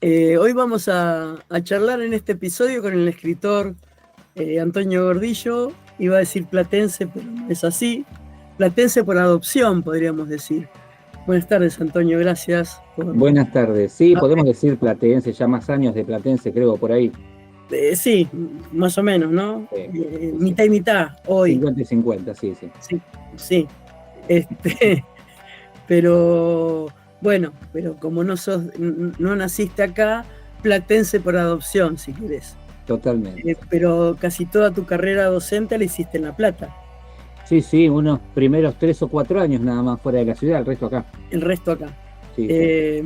Hoy vamos a charlar en este episodio con el escritor Antonio Gordillo. Iba a decir platense, pero no es así. Platense por adopción, podríamos decir. Buenas tardes, Antonio, gracias por... Buenas tardes. Sí, podemos decir platense, ya más años de platense, creo, por ahí. Sí, más o menos, ¿no? Sí, sí. Mitad y mitad, hoy. 50 y 50, sí, sí. Sí, sí. Este, pero bueno, pero como no naciste acá, platense por adopción, si querés. Totalmente. Pero casi toda tu carrera docente la hiciste en La Plata, Sí, sí, unos primeros 3 o 4 años nada más fuera de la ciudad, el resto acá. el resto acá. Sí, sí. Eh,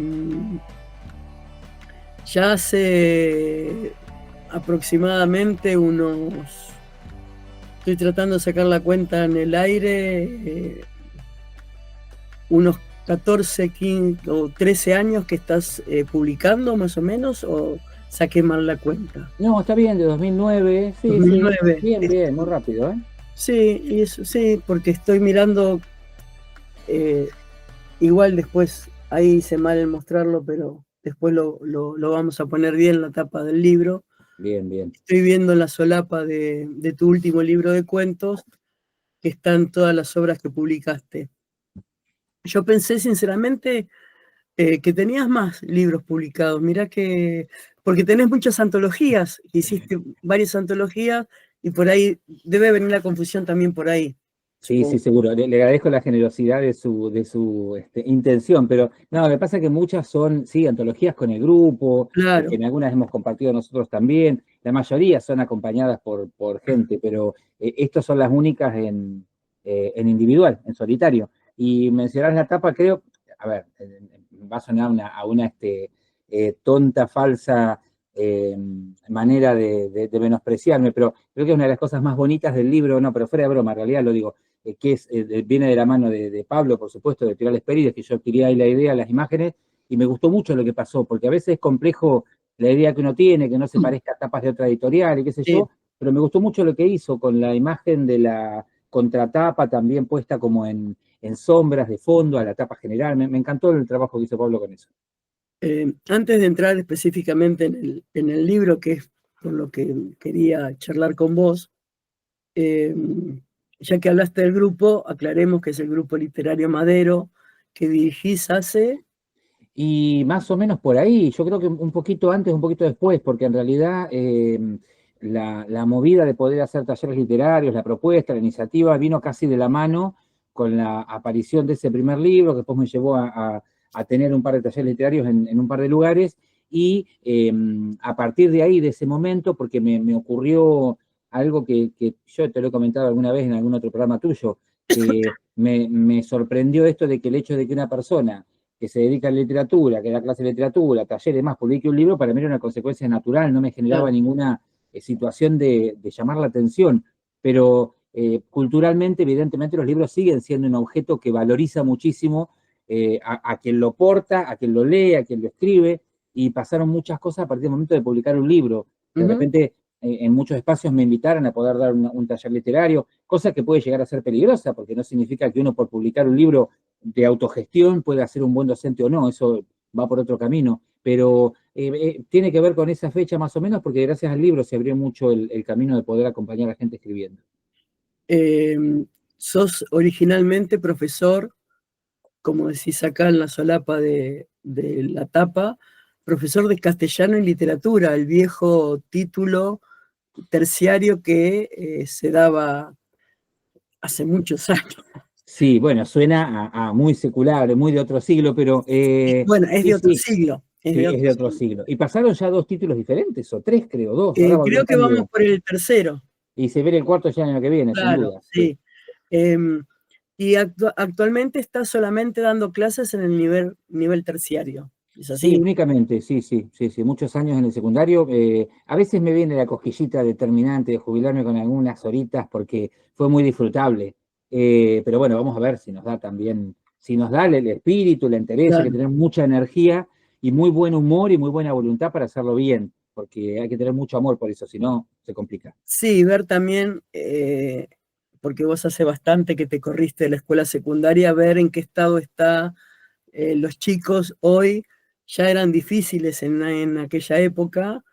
ya hace aproximadamente estoy tratando de sacar la cuenta en el aire, unos 14, 15 o 13 años que estás publicando más o menos, o saqué mal la cuenta. No, está bien, de 2009, sí, sí. 2009. Bien, bien, muy rápido, ¿eh? Sí, sí, porque estoy mirando. eh, Igual después, ahí hice mal en mostrarlo, pero después lo vamos a poner bien en la tapa del libro. Bien, bien. Estoy viendo la solapa de tu último libro de cuentos, que están todas las obras que publicaste. Yo pensé sinceramente que tenías más libros publicados. Mirá que, porque tenés muchas antologías, hiciste varias antologías y por ahí debe venir la confusión también por ahí, Sí, sí, supongo. seguro. Le agradezco la generosidad de su intención, pero no, lo que pasa es que muchas son, sí, antologías con el grupo, que Claro. en algunas hemos compartido nosotros también. La mayoría son acompañadas por gente, pero estas son las únicas en individual, en solitario. Y mencionar la tapa, creo, a ver, va a sonar tonta, falsa eh, manera de menospreciarme, pero creo que es una de las cosas más bonitas del libro, no, pero fuera de broma, en realidad lo digo viene de la mano de Pablo, por supuesto, de Tirales Pérez, que yo adquirí ahí la idea, las imágenes, y me gustó mucho lo que pasó, porque a veces es complejo la idea que uno tiene, que no se parezca a tapas de otra editorial y qué sé Sí. yo, pero me gustó mucho lo que hizo con la imagen de la contratapa también puesta como en sombras de fondo a la tapa general. Me encantó el trabajo que hizo Pablo con eso. Antes de entrar específicamente en el libro, que es por lo que quería charlar con vos, eh, ya que hablaste del grupo, aclaremos que es el grupo literario Madero, que dirigís hace... Y más o menos por ahí, yo creo que un poquito antes, un poquito después, porque en realidad la movida de poder hacer talleres literarios, la propuesta, la iniciativa, vino casi de la mano con la aparición de ese primer libro, que después me llevó a tener un par de talleres literarios en un par de lugares, y a partir de ahí, de ese momento, porque me ocurrió algo que yo te lo he comentado alguna vez en algún otro programa tuyo, que me sorprendió esto de que el hecho de que una persona que se dedica a la literatura, que da clase de literatura, talleres más, publique un libro, para mí era una consecuencia natural, no me generaba Claro. ninguna situación de llamar la atención. Pero culturalmente, evidentemente, los libros siguen siendo un objeto que valoriza muchísimo a quien lo porta, a quien lo lee, a quien lo escribe, y pasaron muchas cosas a partir del momento de publicar un libro. De Ujú. repente, en muchos espacios me invitaron a poder dar un taller literario, cosa que puede llegar a ser peligrosa, porque no significa que uno por publicar un libro de autogestión puede ser un buen docente o no, eso va por otro camino, pero tiene que ver con esa fecha más o menos, porque gracias al libro se abrió mucho el camino de poder acompañar a la gente escribiendo. Eh, Sos originalmente profesor, como decís acá en la solapa de la tapa, profesor de castellano y literatura, el viejo título terciario que se daba hace muchos años. Sí, bueno, suena a muy secular, muy de otro siglo, pero Bueno, es sí, de otro sí, siglo, es de sí, es otro de otro siglo. siglo. Y pasaron ya 2 títulos diferentes, o 3, creo, 2, ahora volvió Creo el que vamos cambio. por el tercero, Y se ve el cuarto ya el año que viene, sin claro, duda, sí. sí. Eh, y actualmente está solamente dando clases en el nivel terciario, ¿es Sí, así? únicamente, sí, sí, sí, sí, muchos años en el secundario. A veces me viene la cosquillita determinante de jubilarme con algunas horitas porque fue muy disfrutable. Pero bueno, vamos a ver si nos da también, si nos da el espíritu, la interés, hay que Claro. tener mucha energía y muy buen humor y muy buena voluntad para hacerlo bien, porque hay que tener mucho amor por eso, si no, se complica. Sí, ver también, porque vos hace bastante que te corriste de la escuela secundaria, ver en qué estado están los chicos hoy, ya eran difíciles en aquella época.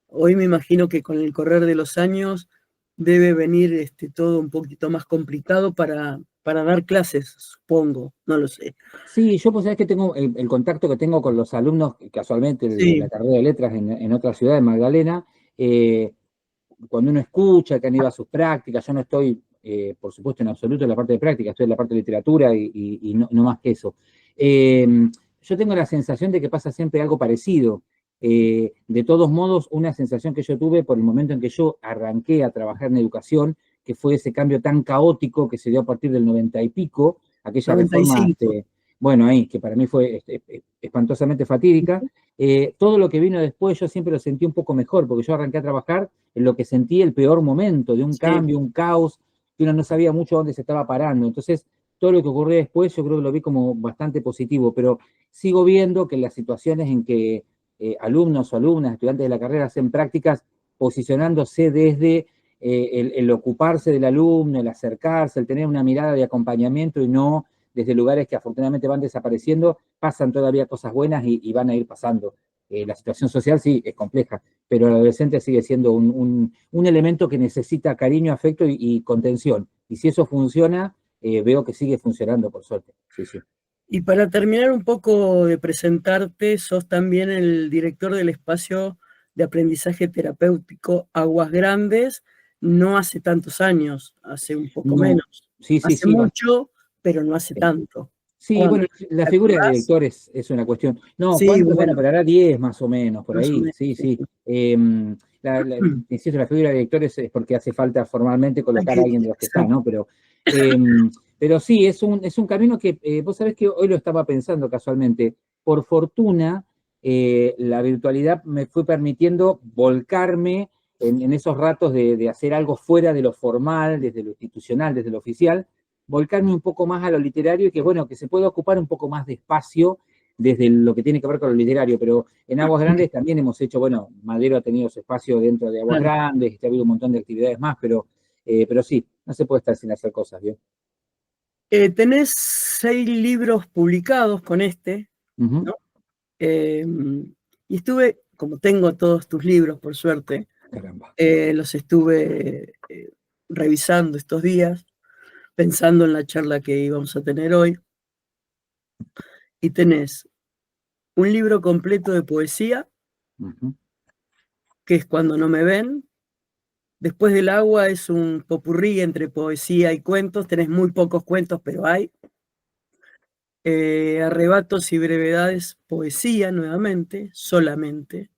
Hoy me imagino que con el correr de los años debe venir todo un poquito más complicado para dar clases, supongo, no lo sé. Sí, yo pues sabés que tengo el contacto que tengo con los alumnos, casualmente de la Sí, carrera de letras en otra ciudad, de Magdalena, eh, cuando uno escucha que han ido a sus prácticas, yo no estoy, por supuesto, en absoluto en la parte de práctica, estoy en la parte de literatura y no más que eso. Eh, yo tengo la sensación de que pasa siempre algo parecido. De todos modos, una sensación que yo tuve por el momento en que yo arranqué a trabajar en educación, que fue ese cambio tan caótico que se dio a partir del 90 y pico, aquella reforma, 95. bueno, ahí, que para mí fue espantosamente fatídica. Todo lo que vino después yo siempre lo sentí un poco mejor, porque yo arranqué a trabajar en lo que sentí el peor momento, de un Sí. cambio, un caos, que uno no sabía mucho dónde se estaba parando. Entonces, todo lo que ocurrió después yo creo que lo vi como bastante positivo, pero sigo viendo que las situaciones en que alumnos o alumnas, estudiantes de la carrera hacen prácticas posicionándose desde el ocuparse del alumno, el acercarse, el tener una mirada de acompañamiento y no desde lugares que afortunadamente van desapareciendo, pasan todavía cosas buenas y van a ir pasando. La situación social sí es compleja, pero el adolescente sigue siendo un elemento que necesita cariño, afecto y contención. Y si eso funciona, veo que sigue funcionando, por suerte. Sí, sí. Y para terminar un poco de presentarte, sos también el director del espacio de aprendizaje terapéutico Aguas Grandes, no hace tantos años, hace un poco No, menos. sí, sí, Hace sí, mucho, pero no hace tanto. sí, ¿Cuándo? bueno, la ¿Te figura de acordás? director es una cuestión. No, Sí, ¿cuántos? Bueno, bueno, pero hará 10 más o menos, por más o ahí, menos. sí, Sí. sí. Insisto, la figura de director es porque hace falta formalmente Hay colocar a alguien de los que está, exacto. ¿no? Pero sí, es un camino que vos sabés que hoy lo estaba pensando casualmente. Por fortuna, la virtualidad me fue permitiendo volcarme en esos ratos de hacer algo fuera de lo formal, desde lo institucional, desde lo oficial, volcarme un poco más a lo literario y que, bueno, que se pueda ocupar un poco más de espacio desde lo que tiene que ver con lo literario, pero en Aguas Grandes también hemos hecho, bueno, Madero ha tenido su espacio dentro de Aguas Claro. Grandes, ha habido un montón de actividades más, pero sí, no se puede estar sin hacer cosas, ¿bien? Tenés 6 libros publicados con este, Ujú. ¿no? Eh, y estuve, como tengo todos tus libros, por suerte, Caramba. los estuve revisando estos días, pensando en la charla que íbamos a tener hoy, y tenés un libro completo de poesía, Ujú. que es Cuando no me ven. Después del agua es un popurrí entre poesía y cuentos, tenés muy pocos cuentos, pero hay. Arrebatos y brevedades, poesía nuevamente, solamente.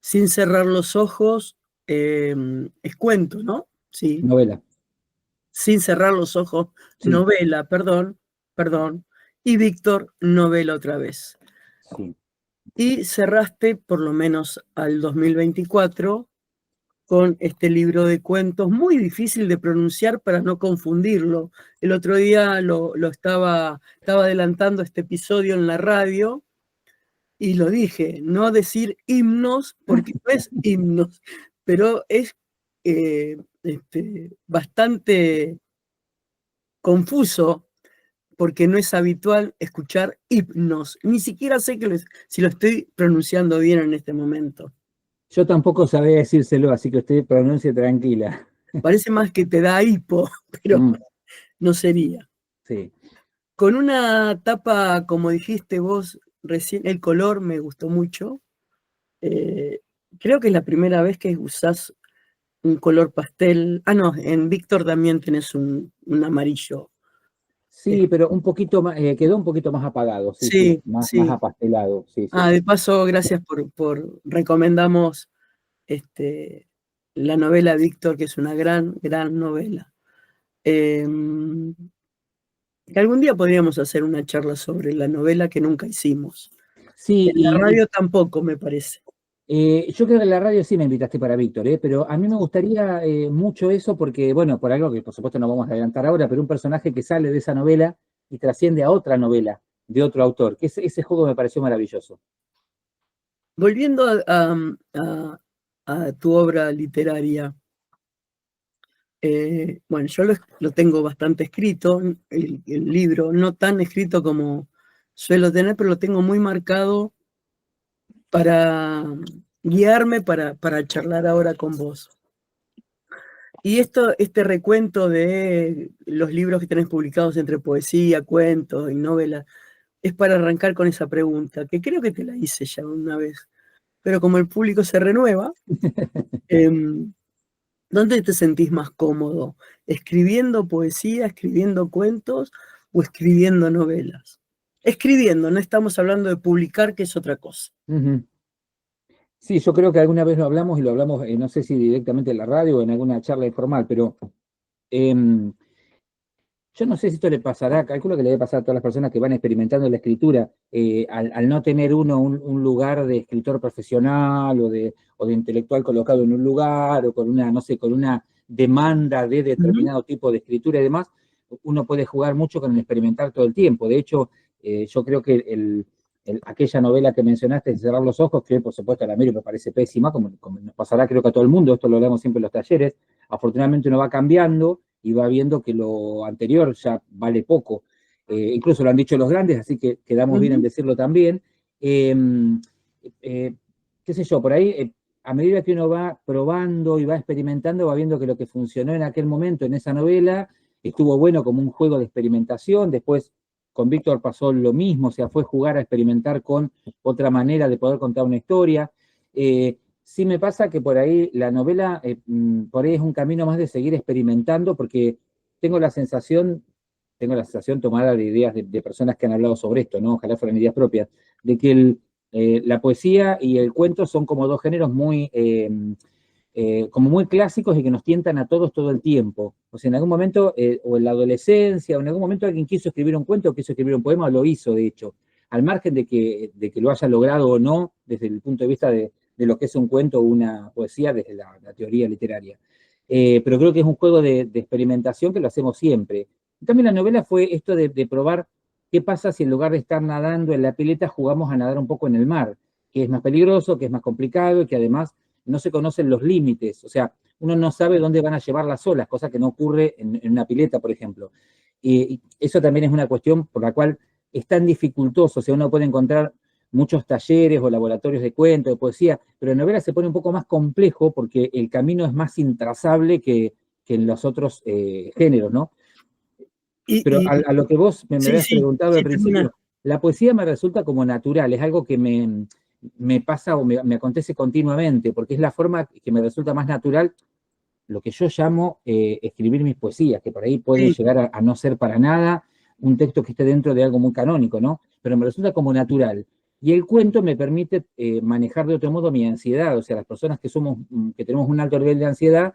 Sin cerrar los ojos, es cuento, ¿no? Sí. Novela, Sin cerrar los ojos, sí, novela, perdón. Y Víctor, novela otra vez. sí. Y cerraste, por lo menos al 2024, con este libro de cuentos, muy difícil de pronunciar para no confundirlo. El otro día estaba adelantando este episodio en la radio y lo dije, no decir himnos, porque no es himnos, pero es bastante confuso porque no es habitual escuchar himnos. Ni siquiera sé si lo estoy pronunciando bien en este momento. Yo tampoco sabía decírselo, así que usted pronuncie tranquila. Parece más que te da hipo, pero Mm, no sería. sí. Con una tapa, como dijiste vos recién, el color me gustó mucho. Eh, Creo que es la primera vez que usás un color pastel. Ah, no, en Víctor también tenés un amarillo. Eh, Sí, pero un poquito más, quedó un poquito más apagado, sí, sí, sí, más sí. apastelado, sí, sí. Ah, de paso, gracias por recomendamos este, la novela Víctor, que es una gran novela. Eh, que algún día podríamos hacer una charla sobre la novela que nunca hicimos. Sí, En la radio tampoco, me parece. yo creo que en la radio sí me invitaste para Víctor, pero a mí me gustaría mucho eso porque, bueno, por algo que por supuesto no vamos a adelantar ahora, pero un personaje que sale de esa novela y trasciende a otra novela de otro autor, que ese juego me pareció maravilloso. Volviendo a tu obra literaria, bueno, yo lo tengo bastante escrito, el libro, no tan escrito como suelo tener, pero lo tengo muy marcado para guiarme para charlar ahora con vos. Y este recuento de los libros que tenés publicados entre poesía, cuentos y novelas, es para arrancar con esa pregunta, que creo que te la hice ya una vez, pero como el público se renueva, ¿dónde te sentís más cómodo? ¿Escribiendo poesía, escribiendo cuentos o escribiendo novelas? Escribiendo, no estamos hablando de publicar, que es otra cosa. Ujú. Sí, yo creo que alguna vez lo hablamos y lo hablamos, no sé si directamente en la radio o en alguna charla informal, pero em, yo no sé si esto le pasará, calculo que le debe pasar a todas las personas que van experimentando la escritura, al no tener uno un lugar de escritor profesional o de intelectual colocado en un lugar, o con una, no sé, con una demanda de Ujú, determinado tipo de escritura y demás, uno puede jugar mucho con el experimentar todo el tiempo. De hecho, yo creo que aquella novela que mencionaste, Cerrar los ojos, que por supuesto a la miro me parece pésima, como nos pasará creo que a todo el mundo, esto lo hablamos siempre en los talleres, afortunadamente uno va cambiando y va viendo que lo anterior ya vale poco. Incluso lo han dicho los grandes, así que quedamos bien en ujú, decirlo también. Eh, eh, qué sé yo, por ahí, a medida que uno va probando y va experimentando, va viendo que lo que funcionó en aquel momento en esa novela estuvo bueno como un juego de experimentación. Después con Víctor pasó lo mismo, o sea, fue jugar a experimentar con otra manera de poder contar una historia. Sí me pasa que por ahí la novela, por ahí es un camino más de seguir experimentando, porque tengo la sensación, tengo la sensación tomada de ideas de personas que han hablado sobre esto, ¿no? Ojalá fueran ideas propias, de que la poesía y el cuento son como dos géneros muy, como muy clásicos y que nos tientan a todos todo el tiempo. O sea, en algún momento, o en la adolescencia, o en algún momento alguien quiso escribir un cuento, o quiso escribir un poema, o lo hizo, de hecho, al margen de que lo haya logrado o no, desde el punto de vista de lo que es un cuento o una poesía, desde la teoría literaria. Pero creo que es un juego de experimentación que lo hacemos siempre. En cambio, la novela fue esto de probar qué pasa si en lugar de estar nadando en la pileta, jugamos a nadar un poco en el mar, que es más peligroso, que es más complicado y que además no se conocen los límites. O sea, uno no sabe dónde van a llevar las olas, cosa que no ocurre en una pileta, por ejemplo. Y eso también es una cuestión por la cual es tan dificultoso. O sea, uno puede encontrar muchos talleres o laboratorios de cuento, de poesía, pero en novela se pone un poco más complejo porque el camino es más intrazable que en los otros géneros, ¿no? Pero Y, a lo que vos me sí, habías sí, preguntado al sí, termina. principio, la poesía me resulta como natural, es algo que me pasa o me acontece continuamente, porque es la forma que me resulta más natural, lo que yo llamo escribir mis poesías, que por ahí puede Sí, llegar a no ser para nada un texto que esté dentro de algo muy canónico, ¿no? Pero me resulta como natural. Y el cuento me permite manejar de otro modo mi ansiedad, o sea, las personas que somos, que tenemos un alto nivel de ansiedad,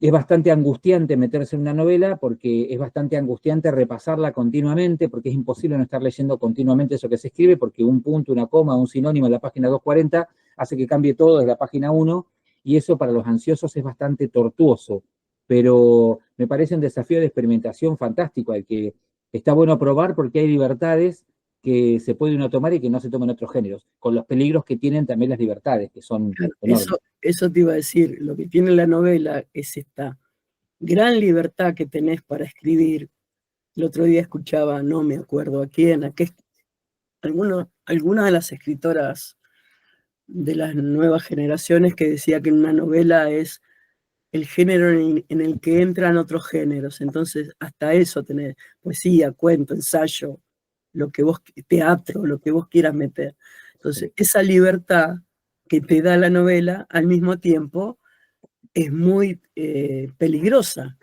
es bastante angustiante meterse en una novela porque es bastante angustiante repasarla continuamente, porque es imposible no estar leyendo continuamente eso que se escribe, porque un punto, una coma, un sinónimo en la página 240 hace que cambie todo desde la página 1, y eso para los ansiosos es bastante tortuoso. Pero me parece un desafío de experimentación fantástico, al que está bueno probar porque hay libertades que se puede uno tomar y que no se toman en otros géneros, con los peligros que tienen también las libertades, que son claro, enormes. eso te iba a decir. Lo que tiene la novela es esta gran libertad que tenés para escribir. El otro día escuchaba, no me acuerdo a quién, alguna de las escritoras de las nuevas generaciones que decía que una novela es el género en el que entran otros géneros. Entonces, hasta eso tenés poesía, cuento, ensayo, lo que vos, teatro, lo que vos quieras meter. Entonces, Sí. esa libertad que te da la novela, al mismo tiempo, es muy peligrosa,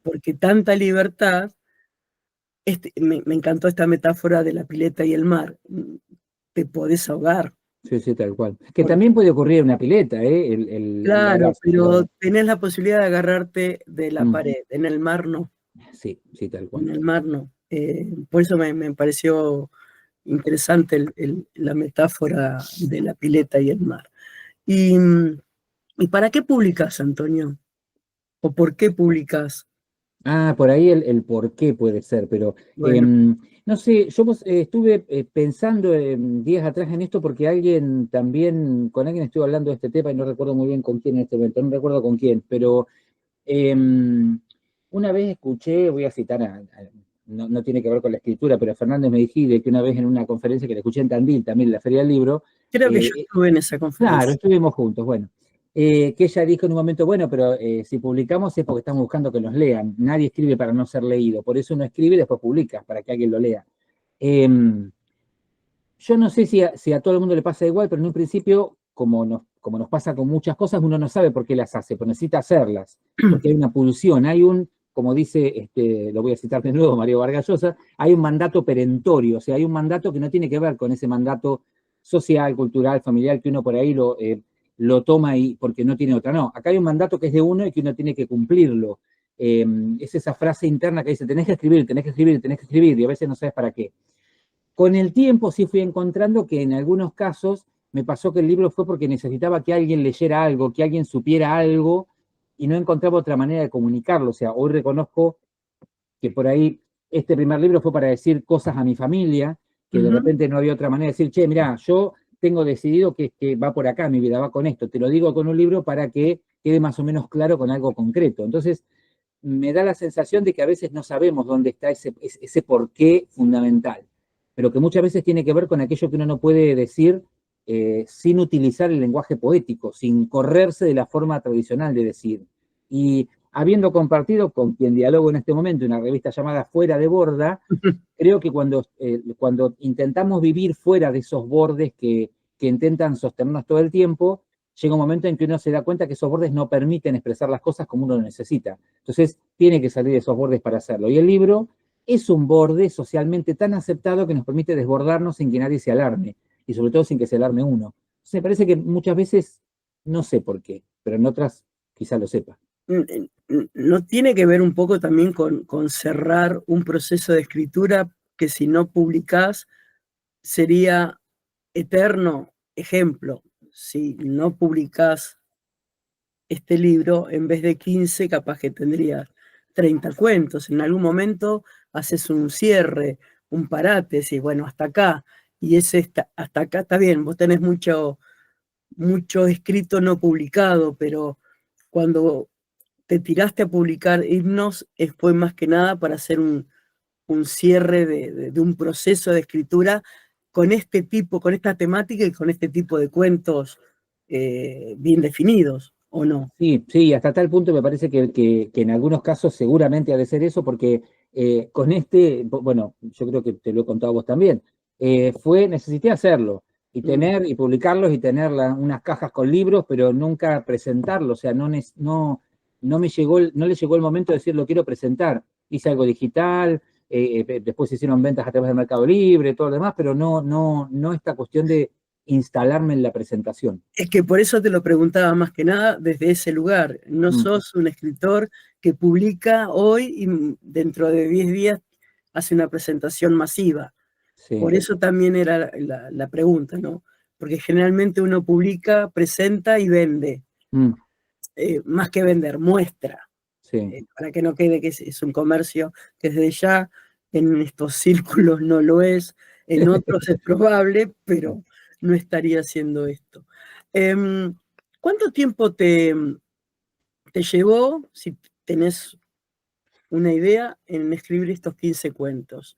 porque tanta libertad, me encantó esta metáfora de la pileta y el mar, te podés ahogar. Sí, sí, tal cual. Que también puede ocurrir en una pileta, ¿eh? El Claro, abrazo, pero pero tenés la posibilidad de agarrarte de la mm, pared, en el mar no, sí, sí, tal cual. en el mar no. Por eso me pareció interesante la metáfora de la pileta y el mar. ¿Y, ¿y para qué publicas, Antonio? ¿O por qué publicas? Ah, por ahí el por qué puede ser, pero Bueno, no sé, yo estuve pensando días atrás en esto porque alguien también, con alguien estuve hablando de este tema y no recuerdo muy bien con quién en este momento, no recuerdo con quién, pero una vez escuché, voy a citar no tiene que ver con la escritura, pero Fernández Medigide, que una vez en una conferencia que le escuché en Tandil, también en la Feria del Libro, Creo que yo estuve en esa claro, conferencia. estuvimos juntos, bueno, que ella dijo en un momento, bueno, pero si publicamos es porque estamos buscando que nos lean, nadie escribe para no ser leído, por eso uno escribe y después publica, para que alguien lo lea. Yo no sé si a todo el mundo le pasa igual, pero en un principio, como nos pasa con muchas cosas, uno no sabe por qué las hace, pero necesita hacerlas, porque hay una pulsión, hay como dice, lo voy a citar de nuevo, Mario Vargas Llosa, hay un mandato perentorio, o sea, hay un mandato que no tiene que ver con ese mandato social, cultural, familiar, que uno por ahí lo toma y porque no tiene otra. No, acá hay un mandato que es de uno y que uno tiene que cumplirlo. Es esa frase interna que dice, tenés que escribir, tenés que escribir, tenés que escribir, y a veces no sabes para qué. Con el tiempo sí fui encontrando que en algunos casos me pasó que el libro fue porque necesitaba que alguien leyera algo, que alguien supiera algo, y no encontraba otra manera de comunicarlo. O sea, hoy reconozco que por ahí este primer libro fue para decir cosas a mi familia, que de repente no había otra manera de decir, che, mirá, yo tengo decidido que va por acá mi vida, va con esto. Te lo digo con un libro para que quede más o menos claro con algo concreto. Entonces, me da la sensación de que a veces no sabemos dónde está ese porqué fundamental, pero que muchas veces tiene que ver con aquello que uno no puede decir sin utilizar el lenguaje poético, sin correrse de la forma tradicional de decir. Y habiendo compartido con quien dialogo en este momento una revista llamada Fuera de Borda, creo que cuando intentamos vivir fuera de esos bordes que intentan sostenernos todo el tiempo, llega un momento en que uno se da cuenta que esos bordes no permiten expresar las cosas como uno lo necesita. Entonces, tiene que salir de esos bordes para hacerlo. Y el libro es un borde socialmente tan aceptado que nos permite desbordarnos sin que nadie se alarme, y sobre todo sin que se alarme uno. Entonces, me parece que muchas veces, no sé por qué, pero en otras quizá lo sepa. ¿No tiene que ver un poco también con cerrar un proceso de escritura que si no publicás sería eterno? Ejemplo, si no publicás este libro, en vez de 15, capaz que tendrías 30 cuentos. En algún momento haces un cierre, un parate, decís, bueno, hasta acá. Y hasta acá está bien, vos tenés mucho escrito no publicado, pero cuando te tiraste a publicar himnos fue más que nada para hacer un cierre de un proceso de escritura con esta temática y con este tipo de cuentos bien definidos, ¿o no? Sí, sí, hasta tal punto me parece que en algunos casos seguramente ha de ser eso, porque con bueno, yo creo que te lo he contado a vos también, necesité hacerlo y y publicarlos y tener unas cajas con libros, pero nunca presentarlos, o sea, no no le llegó el momento de decir lo quiero presentar. Hice algo digital, después se hicieron ventas a través del Mercado Libre, todo lo demás, pero no esta cuestión de instalarme en la presentación. Es que por eso te lo preguntaba más que nada desde ese lugar. No sos un escritor que publica hoy y dentro de 10 días hace una presentación masiva. Sí. Por eso también era la pregunta, ¿no? Porque generalmente uno publica, presenta y vende. Más que vender, muestra. Sí. Para que no quede que es un comercio que desde ya en estos círculos no lo es, en otros es probable, pero no estaría haciendo esto. ¿Cuánto tiempo te llevó, si tenés una idea, en escribir estos 15 cuentos?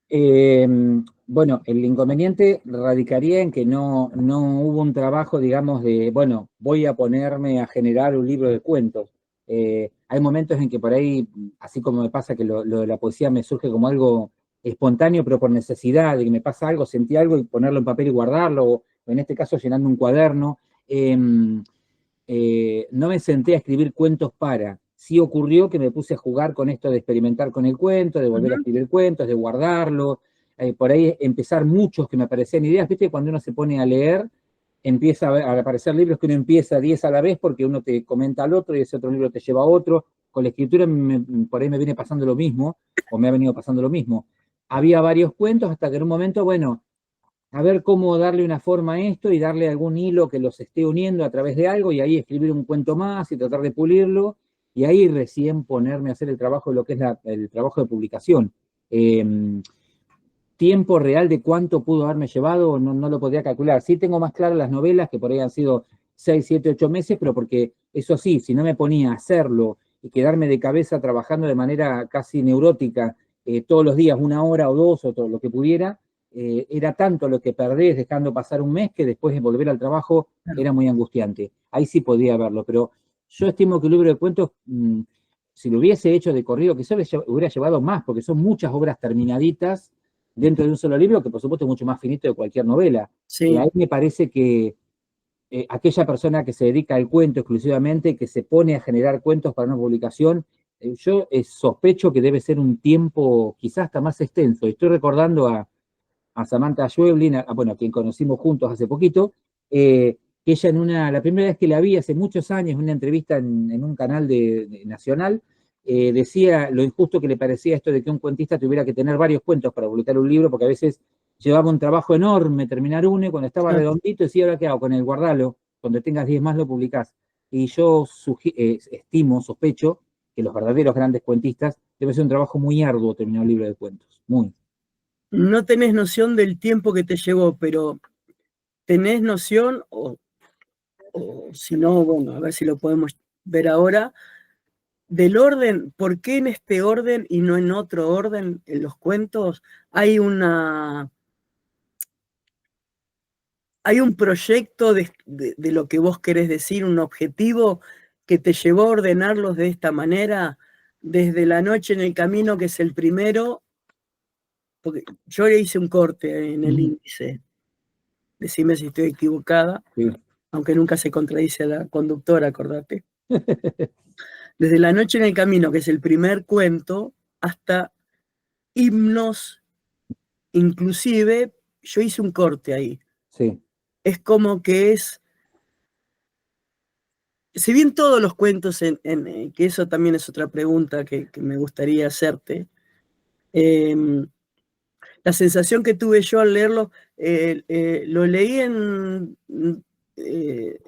Bueno, el inconveniente radicaría en que no hubo un trabajo, digamos, bueno, voy a ponerme a generar un libro de cuentos. Hay momentos en que por ahí, así como me pasa que lo de la poesía me surge como algo espontáneo, pero por necesidad, de que me pasa algo, sentí algo y ponerlo en papel y guardarlo, o en este caso llenando un cuaderno. No me senté a escribir cuentos sí ocurrió que me puse a jugar con esto de experimentar con el cuento, de volver a escribir cuentos, de guardarlo, por ahí empezar muchos que me aparecían ideas, viste, cuando uno se pone a leer, empieza a aparecer libros que uno empieza 10 a la vez porque uno te comenta al otro y ese otro libro te lleva a otro. Con la escritura por ahí me viene pasando lo mismo, o me ha venido pasando lo mismo. Había varios cuentos hasta que en un momento, bueno, a ver cómo darle una forma a esto y darle algún hilo que los esté uniendo a través de algo y ahí escribir un cuento más y tratar de pulirlo y ahí recién ponerme a hacer el trabajo de lo que es el trabajo de publicación. Tiempo real de cuánto pudo haberme llevado no lo podía calcular. Sí tengo más claras las novelas, que por ahí han sido 6, 7, 8 meses, pero porque eso sí, si no me ponía a hacerlo y quedarme de cabeza trabajando de manera casi neurótica todos los días, 1 hora o 2, o todo lo que pudiera, era tanto lo que perdés dejando pasar un mes que después de volver al trabajo Claro. era muy angustiante. Ahí sí podía verlo, pero yo estimo que el libro de cuentos, si lo hubiese hecho de corrido, que hubiera llevado más, porque son muchas obras terminaditas dentro de un solo libro, que por supuesto es mucho más finito de cualquier novela. Ahí Sí. me parece que aquella persona que se dedica al cuento exclusivamente, que se pone a generar cuentos para una publicación, yo sospecho que debe ser un tiempo quizás hasta más extenso. Estoy recordando a Samantha Schweblin, bueno, a quien conocimos juntos hace poquito, que ella la primera vez que la vi hace muchos años, en una entrevista en un canal nacional, decía lo injusto que le parecía esto de que un cuentista tuviera que tener varios cuentos para publicar un libro, porque a veces llevaba un trabajo enorme terminar uno, y cuando estaba Claro. redondito decía, ahora qué hago con él, guardalo, cuando tengas 10 más lo publicás. Y yo estimo, sospecho, que los verdaderos grandes cuentistas debe ser un trabajo muy arduo terminar un libro de cuentos, muy. No tenés noción del tiempo que te llevó, pero tenés noción, o si no, bueno, a ver si lo podemos ver ahora, del orden. ¿Por qué en este orden y no en otro orden en los cuentos hay hay un proyecto de lo que vos querés decir, un objetivo que te llevó a ordenarlos de esta manera, desde La noche en el camino, que es el primero? Porque yo le hice un corte en el índice, decime si estoy equivocada, Sí. aunque nunca se contradice a la conductora, acordate. Desde La noche en el camino, que es el primer cuento, hasta Himnos, inclusive, yo hice un corte ahí. Sí. Es como que si bien todos los cuentos, que eso también es otra pregunta que me gustaría hacerte, la sensación que tuve yo al leerlo, lo leí en eh,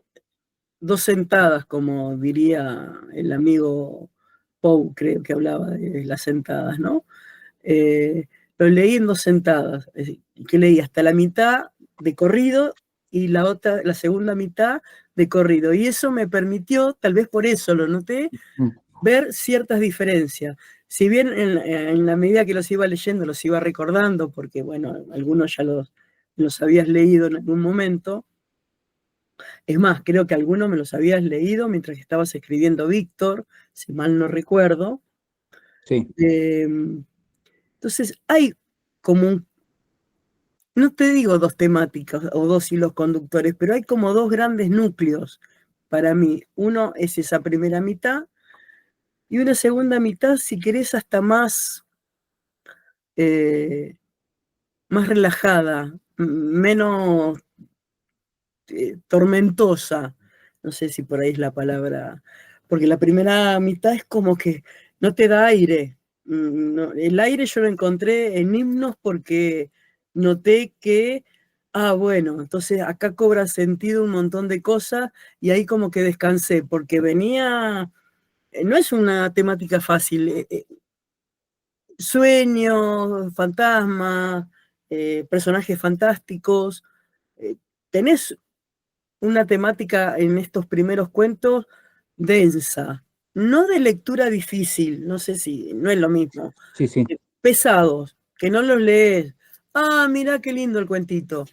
2 sentadas, como diría el amigo Poe, creo que hablaba de las sentadas, ¿no? Eh, lo leí en 2 sentadas, es decir, que leí hasta la mitad de corrido y la segunda mitad de corrido. Y eso me permitió, tal vez por eso lo noté, ver ciertas diferencias. Si bien en la medida que los iba leyendo, los iba recordando, porque bueno, algunos ya los habías leído en algún momento. Es más, creo que algunos me los habías leído mientras que estabas escribiendo Víctor, si mal no recuerdo. Sí. Entonces hay como no te digo 2 temáticas o 2 hilos conductores, pero hay como 2 grandes núcleos para mí. Uno es esa primera mitad y una segunda mitad, si querés, hasta eh, más relajada, menos tormentosa. No sé si por ahí es la palabra, porque la primera mitad es como que no te da aire. No, el aire yo lo encontré en Himnos porque noté que, bueno, entonces acá cobra sentido un montón de cosas y ahí como que descansé, porque venía, no es una temática fácil, sueños, fantasmas, personajes fantásticos, tenés una temática en estos primeros cuentos densa, no de lectura difícil, no sé si, no es lo mismo, Sí, sí. pesados, que no los lees, mira qué lindo el cuentito,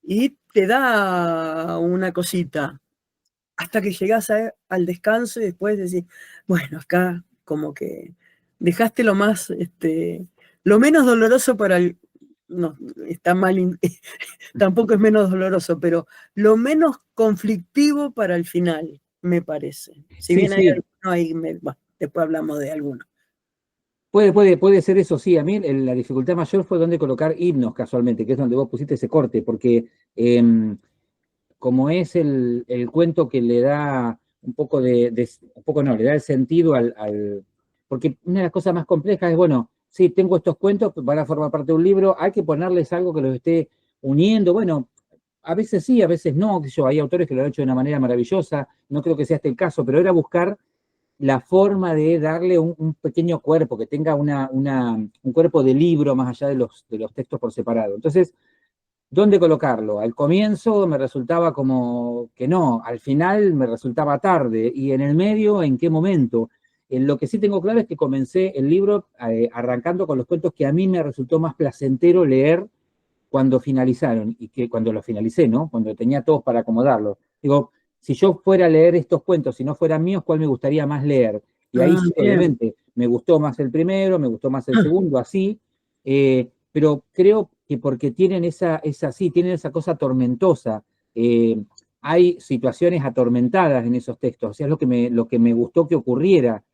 y te da una cosita, hasta que llegás al descanso y después decís, bueno, acá como que dejaste lo menos doloroso para no, está mal, tampoco es menos doloroso, pero lo menos conflictivo para el final, me parece. Si Sí, bien hay sí. algunos ahí, bueno, después hablamos de algunos. Puede ser eso, sí. A mí la dificultad mayor fue donde colocar himnos, casualmente, que es donde vos pusiste ese corte, porque como es el cuento que le da un poco un poco no, le da el sentido porque una de las cosas más complejas es, bueno, sí, tengo estos cuentos, van a formar parte de un libro, hay que ponerles algo que los esté uniendo. Bueno, a veces sí, a veces no, qué sé yo, hay autores que lo han hecho de una manera maravillosa, no creo que sea este el caso, pero era buscar la forma de darle un pequeño cuerpo, que tenga un cuerpo de libro más allá de los textos por separado. Entonces, ¿dónde colocarlo? Al comienzo me resultaba como que no, al final me resultaba tarde, y en el medio, ¿en qué momento? Lo que sí tengo claro es que comencé el libro arrancando con los cuentos que a mí me resultó más placentero leer cuando finalizaron, y que cuando los finalicé, ¿no? Cuando tenía todos para acomodarlos. Digo, si yo fuera a leer estos cuentos, si no fueran míos, ¿cuál me gustaría más leer? Y ahí Ah, sí, bien. obviamente, me gustó más el primero, me gustó más el segundo, así, pero creo que porque tienen sí, tienen esa cosa tormentosa. eh, Hay situaciones atormentadas en esos textos, o sea, es lo que me gustó que ocurriera,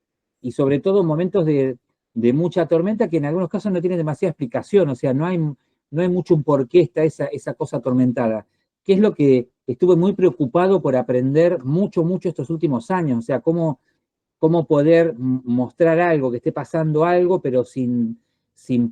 y sobre todo momentos de mucha tormenta que en algunos casos no tienen demasiada explicación, o sea, no hay mucho un por qué está esa cosa atormentada, que es lo que estuve muy preocupado por aprender mucho, mucho estos últimos años, o sea, cómo poder mostrar algo, que esté pasando algo, pero sin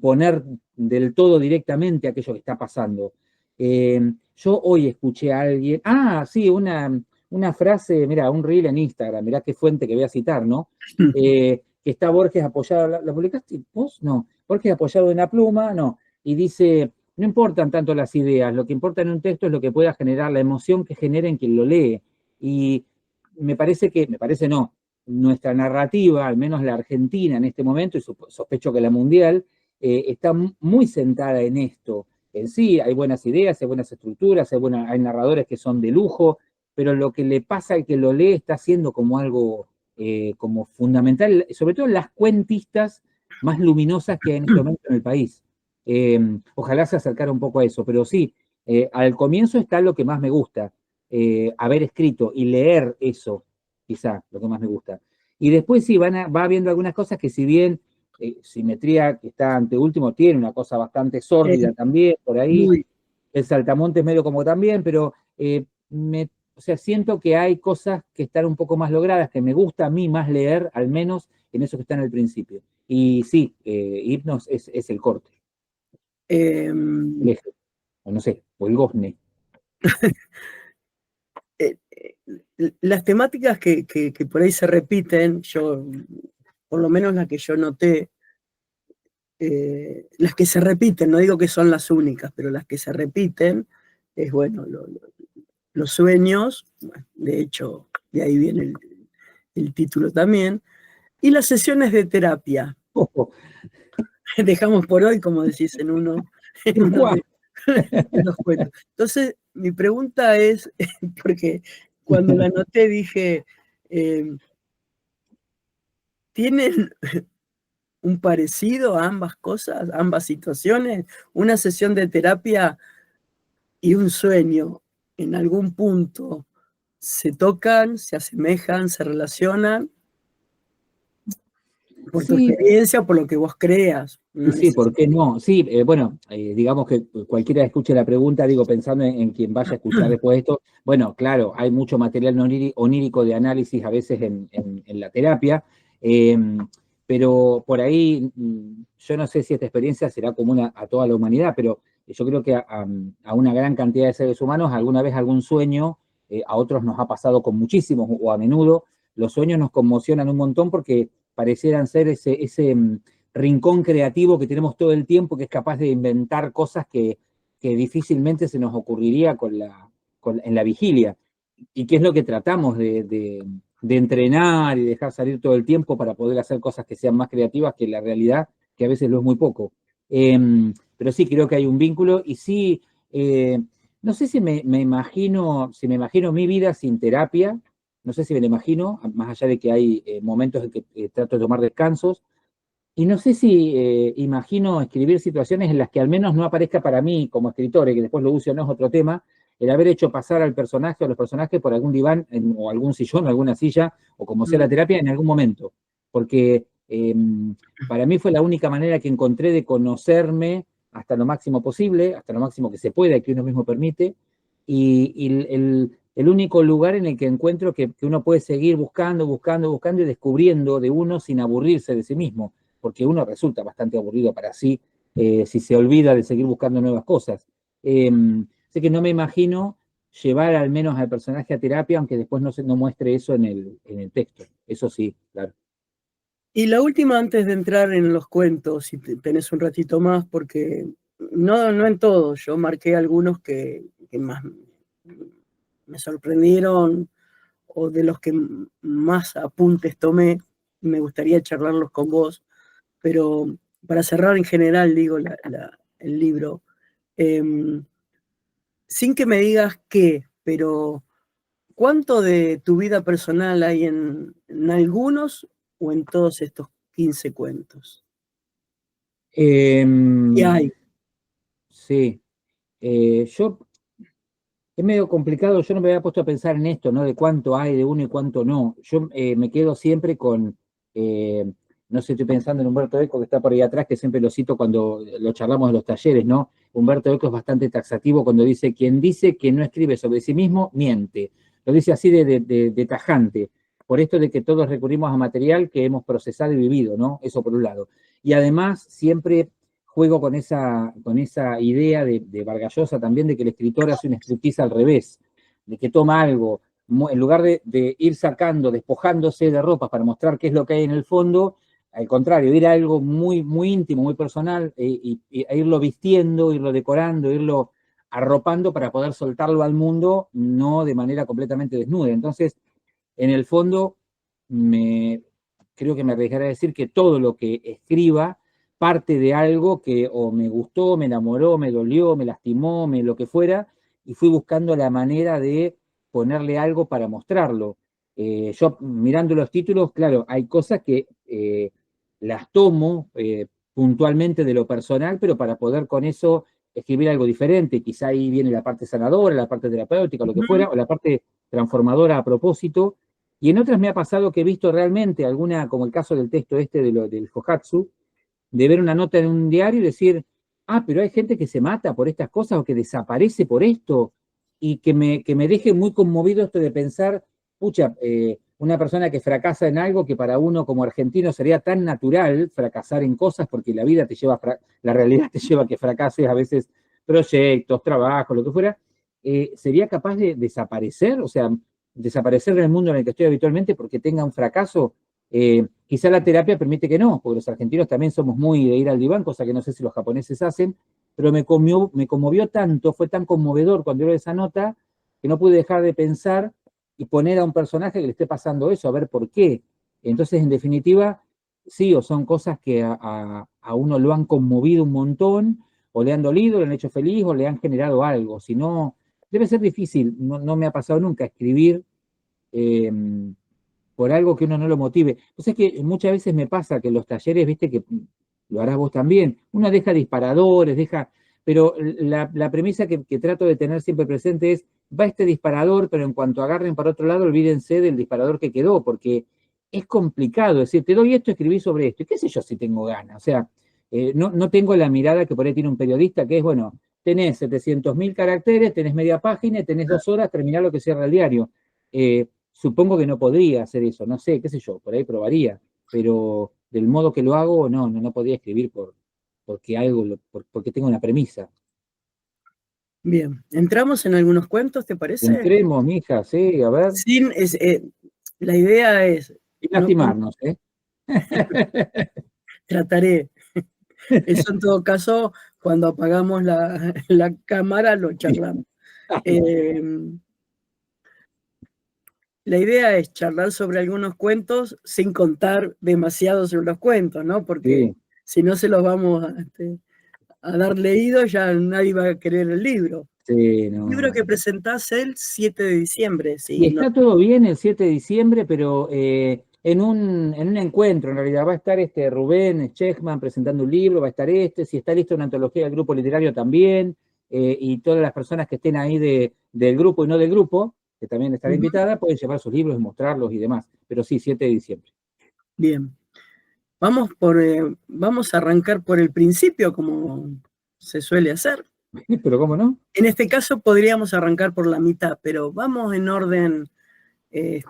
poner del todo directamente aquello que está pasando. Yo hoy escuché a alguien, sí, una frase, mira, un reel en Instagram, mirá qué fuente que voy a citar, ¿no? Que está Borges apoyado, ¿la publicaste vos? No, Borges apoyado en la pluma, no, y dice, no importan tanto las ideas, lo que importa en un texto es lo que pueda generar, la emoción que genera en quien lo lee. Y me parece no, nuestra narrativa, al menos la argentina en este momento, y sospecho que la mundial, está muy sentada en esto. En sí, hay buenas ideas, hay buenas estructuras, hay narradores que son de lujo, pero lo que le pasa al que lo lee está siendo como algo como fundamental, sobre todo las cuentistas más luminosas que hay en este momento en el país. Ojalá se acercara un poco a eso, pero sí, al comienzo está lo que más me gusta, haber escrito y leer eso, quizá lo que más me gusta. Y después sí, va habiendo algunas cosas que si bien Simetría, que está ante último, tiene una cosa bastante sórdida Eh, también, por ahí, muy. el Saltamontes medio como también, pero o sea, siento que hay cosas que están un poco más logradas, que me gusta a mí más leer, al menos en eso que está en el principio. Y sí, Hipnos es el corte, el em, eje, o no sé, o el gozne. eh, las temáticas que por ahí se repiten, yo, por lo menos las que yo noté, las que se repiten, no digo que son las únicas, pero las que se repiten, es bueno, los sueños, bueno, de hecho, de ahí viene el título también, y las sesiones de terapia. Dejamos por hoy, como decís, en uno de los cuentos. Entonces, mi pregunta es, porque cuando la anoté dije, ¿tienen un parecido a ambas cosas, ambas situaciones? Una sesión de terapia y un sueño, en algún punto, se tocan, se asemejan, se relacionan, por tu Sí, experiencia, por lo que vos creas. y No sí, ¿por qué necesito. no? Sí, bueno, digamos que cualquiera escuche la pregunta, digo, pensando en quien vaya a escuchar después esto, bueno, claro, hay mucho material onírico de análisis a veces en la terapia, eh, pero por ahí yo no sé si esta experiencia será común a toda la humanidad, pero yo creo que a una gran cantidad de seres humanos alguna vez algún sueño, a otros nos ha pasado con muchísimos o a menudo, los sueños nos conmocionan un montón porque parecieran ser ese rincón creativo que tenemos todo el tiempo, que es capaz de inventar cosas que difícilmente se nos ocurriría en la vigilia. Y que es lo que tratamos de entrenar y dejar salir todo el tiempo para poder hacer cosas que sean más creativas que la realidad, que a veces lo es muy poco. Pero sí, creo que hay un vínculo y sí, eh, no sé si me imagino mi vida sin terapia, no sé si me lo imagino, más allá de que hay momentos en que trato de tomar descansos, y no sé si imagino escribir situaciones en las que al menos no aparezca para mí como escritor, y que después lo use o no es otro tema, el haber hecho pasar al personaje o los personajes por algún diván o algún sillón o alguna silla, o como sea la terapia, en algún momento. Porque para mí fue la única manera que encontré de conocerme hasta lo máximo posible, hasta lo máximo que se pueda y que uno mismo permite, y el único lugar en el que encuentro que uno puede seguir buscando, buscando, buscando y descubriendo de uno sin aburrirse de sí mismo, porque uno resulta bastante aburrido para sí si se olvida de seguir buscando nuevas cosas. Así que no me imagino llevar al menos al personaje a terapia, aunque después no muestre eso en el texto. Eso sí, claro. Y la última, antes de entrar en los cuentos, si tenés un ratito más, porque no en todos, yo marqué algunos que más me sorprendieron o de los que más apuntes tomé. me gustaría charlarlos con vos, pero para cerrar en general, digo, el libro, sin que me digas qué, pero ¿cuánto de tu vida personal hay en algunos o en todos estos 15 cuentos? ¿Qué Em, hay? sí, yo es medio complicado, yo no me había puesto a pensar en esto, ¿no? De cuánto hay de uno y cuánto no. Yo me quedo siempre con, eh, no sé, estoy pensando en Humberto Eco, que está por ahí atrás, que siempre lo cito cuando lo charlamos en los talleres, ¿no? Humberto Eco es bastante taxativo cuando quien dice que no escribe sobre sí mismo, miente. Lo dice así de tajante, por esto de que todos recurrimos a material que hemos procesado y vivido, ¿no? Eso por un lado. Y además, siempre juego con esa idea de Vargas Llosa también, de que el escritor hace una striptease al revés, de que toma algo, en lugar de ir sacando, despojándose de ropas para mostrar qué es lo que hay en el fondo, al contrario, ir a algo muy, muy íntimo, muy personal, e irlo vistiendo, irlo decorando, irlo arropando para poder soltarlo al mundo, no de manera completamente desnuda. Entonces, en el fondo, creo que me arriesgaré a decir que todo lo que escriba parte de algo que o me gustó, me enamoró, me dolió, me lastimó, lo que fuera, y fui buscando la manera de ponerle algo para mostrarlo. Yo mirando los títulos, claro, hay cosas que las tomo puntualmente de lo personal, pero para poder con eso escribir algo diferente. Quizá ahí viene la parte sanadora, la parte terapéutica, lo que fuera, o la parte transformadora a propósito. Y en otras me ha pasado que he visto realmente alguna, como el caso del texto del Johatsu, de ver una nota en un diario y decir, ah, pero hay gente que se mata por estas cosas o que desaparece por esto, y que me deje muy conmovido esto de pensar, pucha, una persona que fracasa en algo que para uno como argentino sería tan natural fracasar en cosas, porque la vida te lleva, la realidad te lleva a que fracases a veces proyectos, trabajos, lo que fuera, sería capaz de desaparecer, o sea, desaparecer del mundo en el que estoy habitualmente porque tenga un fracaso. Quizá la terapia permite que no, porque los argentinos también somos muy de ir al diván, cosa que no sé si los japoneses hacen, pero me conmovió tanto, fue tan conmovedor cuando leo esa nota, que no pude dejar de pensar y poner a un personaje que le esté pasando eso, a ver por qué. Entonces, en definitiva, sí, o son cosas que a uno lo han conmovido un montón, o le han dolido, le han hecho feliz, o le han generado algo. Si no, debe ser difícil, no me ha pasado nunca escribir eh, por algo que uno no lo motive. Pues es que muchas veces me pasa que en los talleres, viste que lo harás vos también, uno deja disparadores, pero la premisa que trato de tener siempre presente es, va este disparador, pero en cuanto agarren para otro lado, olvídense del disparador que quedó, porque es complicado decir, te doy esto, escribí sobre esto, y qué sé yo si tengo ganas, o sea, no tengo la mirada que por ahí tiene un periodista, que es, bueno, tenés 700.000 caracteres, tenés media página, tenés 2 horas, terminar lo que cierra el diario. Supongo que no podría hacer eso, no sé, qué sé yo, por ahí probaría, pero del modo que lo hago, no podría escribir porque tengo una premisa. Bien, entramos en algunos cuentos, ¿te parece? Entremos, mija, sí, a ver, Sin, la idea es, y no, lastimarnos, ¿eh? trataré. Eso en todo caso, cuando apagamos la cámara lo Sí. charlamos. Eh, la idea es charlar sobre algunos cuentos sin contar demasiado sobre los cuentos, ¿no? Porque Sí, si no se los vamos a dar leído, ya nadie va a querer el libro. sí, Libro no. que presentás el 7 de diciembre, Y sí, no. está todo bien el 7 de diciembre, pero en un encuentro, en realidad, va a estar Rubén Schechman presentando un libro, va a estar si está lista una antología del grupo literario también, y todas las personas que estén ahí del grupo y no del grupo, que también estará Ujú. invitada, pueden llevar sus libros, mostrarlos y demás. Pero sí, 7 de diciembre. Bien. Vamos a arrancar por el principio, como se suele hacer. Pero ¿cómo no? En este caso podríamos arrancar por la mitad, pero vamos en orden, en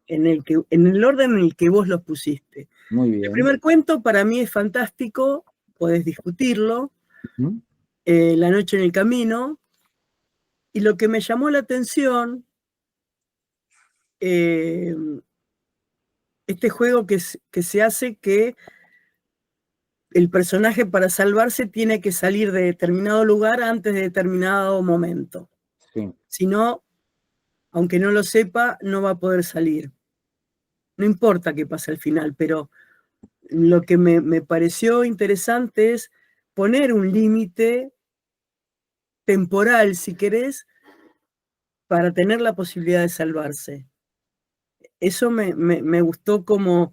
el orden en el que vos los pusiste. Muy El bien. primer cuento para mí es fantástico, podés discutirlo, ¿Mm? La noche en el camino, y lo que me llamó la atención, eh, este juego que se hace que el personaje para salvarse tiene que salir de determinado lugar antes de determinado momento. Sí. Si no, aunque no lo sepa, no va a poder salir. no importa qué pasa al final, pero lo que me pareció interesante es poner un límite temporal, si querés, para tener la posibilidad de salvarse. Eso me gustó como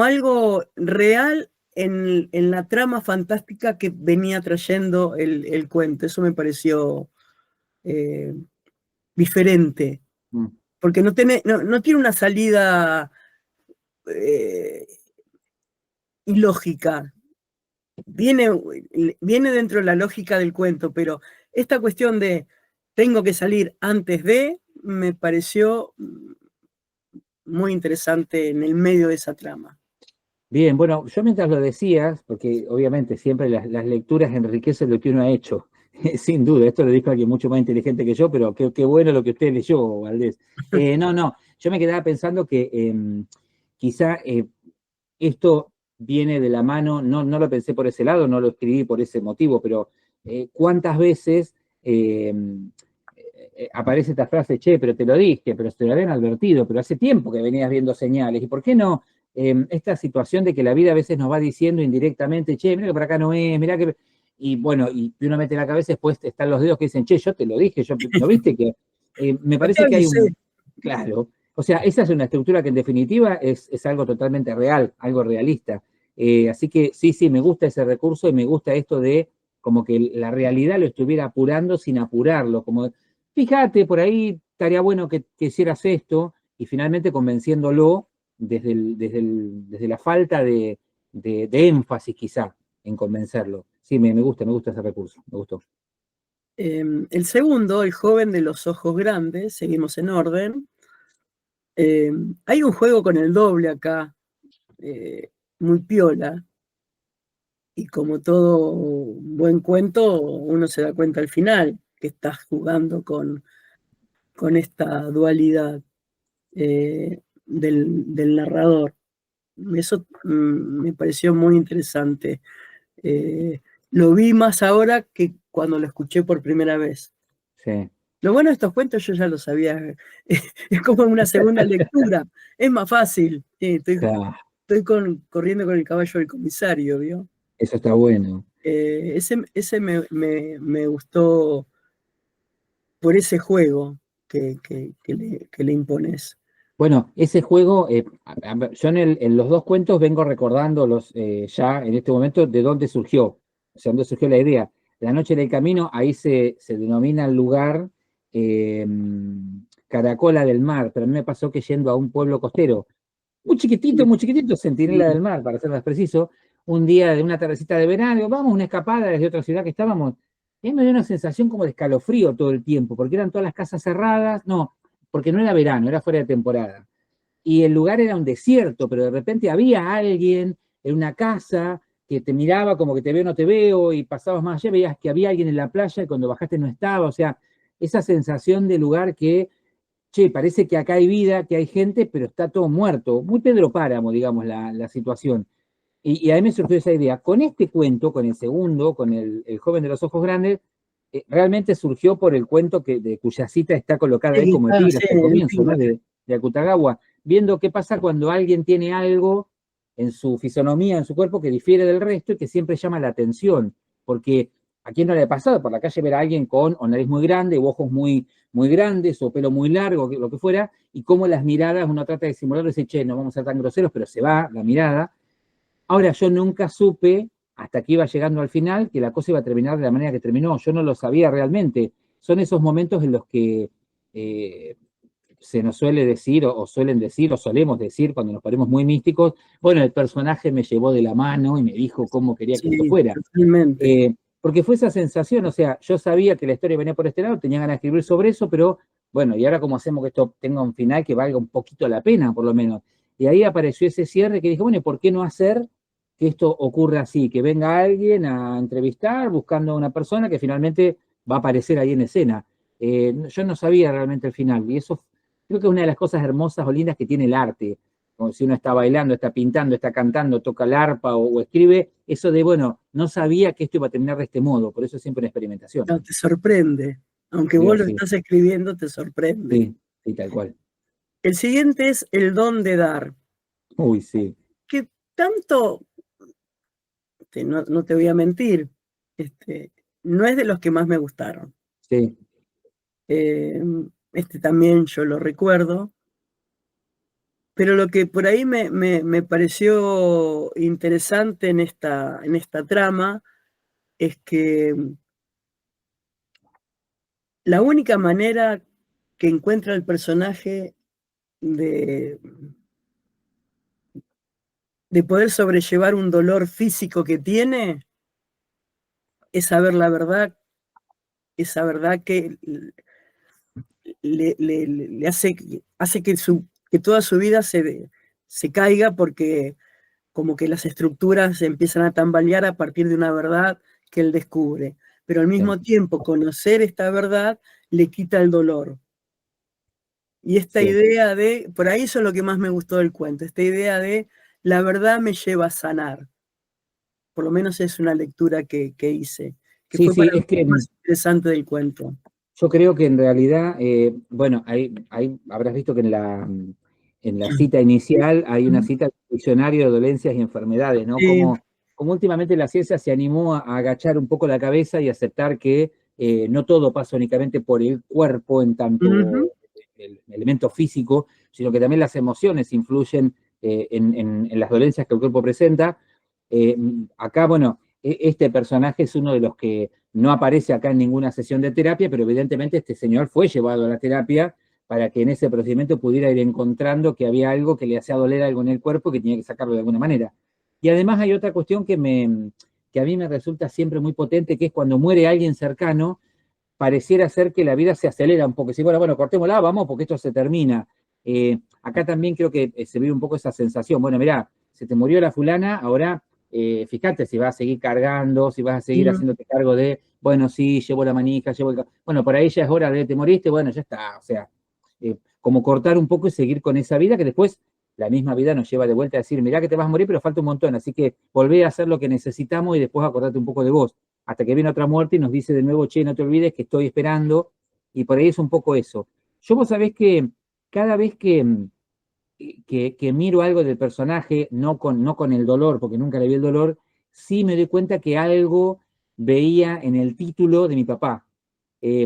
algo real en la trama fantástica que venía trayendo el cuento. Eso me pareció diferente, porque no tiene una salida ilógica. Viene dentro de la lógica del cuento, pero esta cuestión de tengo que salir antes de, me pareció muy interesante en el medio de esa trama. Bien, bueno, yo mientras lo decías, porque obviamente siempre las lecturas enriquecen lo que uno ha hecho, sin duda, esto lo dijo alguien mucho más inteligente que yo, pero qué bueno lo que usted leyó, Valdés. No, yo me quedaba pensando que quizá esto viene de la mano, no lo pensé por ese lado, no lo escribí por ese motivo, pero cuántas veces aparece esta frase, che, pero te lo dije, pero te lo habían advertido, pero hace tiempo que venías viendo señales, ¿y por qué no? Esta situación de que la vida a veces nos va diciendo indirectamente, che, mira que por acá no es, mira que... Y bueno, y uno mete la cabeza, después están los dedos que dicen, che, yo te lo dije, ¿no viste? Que me parece que hay un... Claro, o sea, esa es una estructura que en definitiva es algo totalmente real, algo realista. Así que sí, me gusta ese recurso y me gusta esto de como que la realidad lo estuviera apurando sin apurarlo, como fíjate, por ahí estaría bueno que hicieras esto, y finalmente convenciéndolo desde la falta de énfasis quizá en convencerlo. Sí, me gusta ese recurso, me gustó. El segundo, El joven de los ojos grandes, seguimos en orden. Hay un juego con el doble acá, muy piola, y como todo buen cuento, uno se da cuenta al final que estás jugando con esta dualidad del narrador. Eso me pareció muy interesante. Lo vi más ahora que cuando lo escuché por primera vez. Sí. Lo bueno de estos cuentos yo ya lo sabía. Es como una segunda lectura. Es más fácil. Estoy corriendo con el caballo del comisario, ¿vio? Eso está bueno. Ese me gustó por ese juego que le impones. Bueno, ese juego, yo en los dos cuentos vengo recordando ya en este momento de dónde surgió, o sea, dónde surgió la idea. La noche del camino, ahí se denomina el lugar Caracola del Mar, pero a mí me pasó que yendo a un pueblo costero, muy chiquitito, Centinela del Mar, para ser más preciso, un día de una tardecita de verano, digo, vamos, una escapada desde otra ciudad que estábamos, y me dio una sensación como de escalofrío todo el tiempo, porque eran todas las casas cerradas, no, porque no era verano, era fuera de temporada. Y el lugar era un desierto, pero de repente había alguien en una casa que te miraba como que te veo, no te veo, y pasabas más allá, veías que había alguien en la playa y cuando bajaste no estaba, o sea, esa sensación de lugar que, che, parece que acá hay vida, que hay gente, pero está todo muerto. Muy Pedro Páramo, digamos, la situación. Y a mí me surgió esa idea. Con este cuento, con el segundo, con el joven de los ojos grandes, realmente surgió por el cuento cuya cita está colocada ahí como epígrafe al comienzo, ¿no? De Akutagawa, viendo qué pasa cuando alguien tiene algo en su fisonomía, en su cuerpo, que difiere del resto y que siempre llama la atención. Porque a quién no le ha pasado por la calle ver a alguien con o nariz muy grande, o ojos muy grandes, o pelo muy largo, lo que fuera, y cómo las miradas uno trata de simularlo y dice, che, no vamos a ser tan groseros, pero se va la mirada. Ahora, yo nunca supe, hasta que iba llegando al final, que la cosa iba a terminar de la manera que terminó. Yo no lo sabía realmente. Son esos momentos en los que se nos suele decir, o suelen decir, o solemos decir, cuando nos ponemos muy místicos, bueno, el personaje me llevó de la mano y me dijo cómo quería que esto fuera. Porque fue esa sensación, o sea, yo sabía que la historia venía por este lado, tenía ganas de escribir sobre eso, pero bueno, ¿y ahora cómo hacemos que esto tenga un final que valga un poquito la pena, por lo menos? Y ahí apareció ese cierre que dije, bueno, ¿y por qué no hacer que esto ocurra así? Que venga alguien a entrevistar buscando a una persona que finalmente va a aparecer ahí en escena. Yo no sabía realmente el final, y eso creo que es una de las cosas hermosas o lindas que tiene el arte. Como si uno está bailando, está pintando, está cantando, toca el arpa o escribe, eso de, bueno, no sabía que esto iba a terminar de este modo, por eso es siempre una experimentación. No, te sorprende. Aunque vos lo estás escribiendo, te sorprende. Sí, tal cual. El siguiente es El don de dar, Uy, sí, que tanto, no te voy a mentir, no es de los que más me gustaron. sí. Este también yo lo recuerdo, pero lo que por ahí me pareció interesante en esta trama es que la única manera que encuentra el personaje de, de poder sobrellevar un dolor físico que tiene es saber la verdad, esa verdad que le hace que toda su vida se caiga porque como que las estructuras se empiezan a tambalear a partir de una verdad que él descubre. Pero al Sí, mismo tiempo, conocer esta verdad le quita el dolor. Y esta sí. idea por ahí eso es lo que más me gustó del cuento, esta idea de la verdad me lleva a sanar. Por lo menos es una lectura que hice, que Sí, fue sí, para es mí que lo más interesante del cuento. yo creo que en realidad, bueno, habrás visto que en la cita inicial hay una cita del diccionario de dolencias y enfermedades, ¿no? Sí, Como últimamente la ciencia se animó a agachar un poco la cabeza y aceptar que no todo pasa únicamente por el cuerpo en tanto ujú, el elemento físico, sino que también las emociones influyen en las dolencias que el cuerpo presenta. Acá, bueno, este personaje es uno de los que no aparece acá en ninguna sesión de terapia, pero evidentemente este señor fue llevado a la terapia para que en ese procedimiento pudiera ir encontrando que había algo que le hacía doler algo en el cuerpo y que tenía que sacarlo de alguna manera. Y además hay otra cuestión que a mí me resulta siempre muy potente, que es cuando muere alguien cercano, pareciera ser que la vida se acelera un poco. Si, bueno, cortémosla, vamos, porque esto se termina. Acá también creo que se vive un poco esa sensación. Bueno, mirá, se te murió la fulana, ahora fíjate si vas a seguir cargando, si vas a seguir mm, haciéndote cargo de, bueno, sí, llevo la manija, Bueno, por ahí ya es hora de, te moriste, bueno, ya está. O sea, como cortar un poco y seguir con esa vida que después la misma vida nos lleva de vuelta a decir, mirá que te vas a morir, pero falta un montón, así que volvé a hacer lo que necesitamos y después acordate un poco de vos hasta que viene otra muerte y nos dice de nuevo, che, no te olvides que estoy esperando, y por ahí es un poco eso. Yo vos sabés que cada vez que miro algo del personaje, no con el dolor, porque nunca le vi el dolor, sí me doy cuenta que algo veía en el título de mi papá,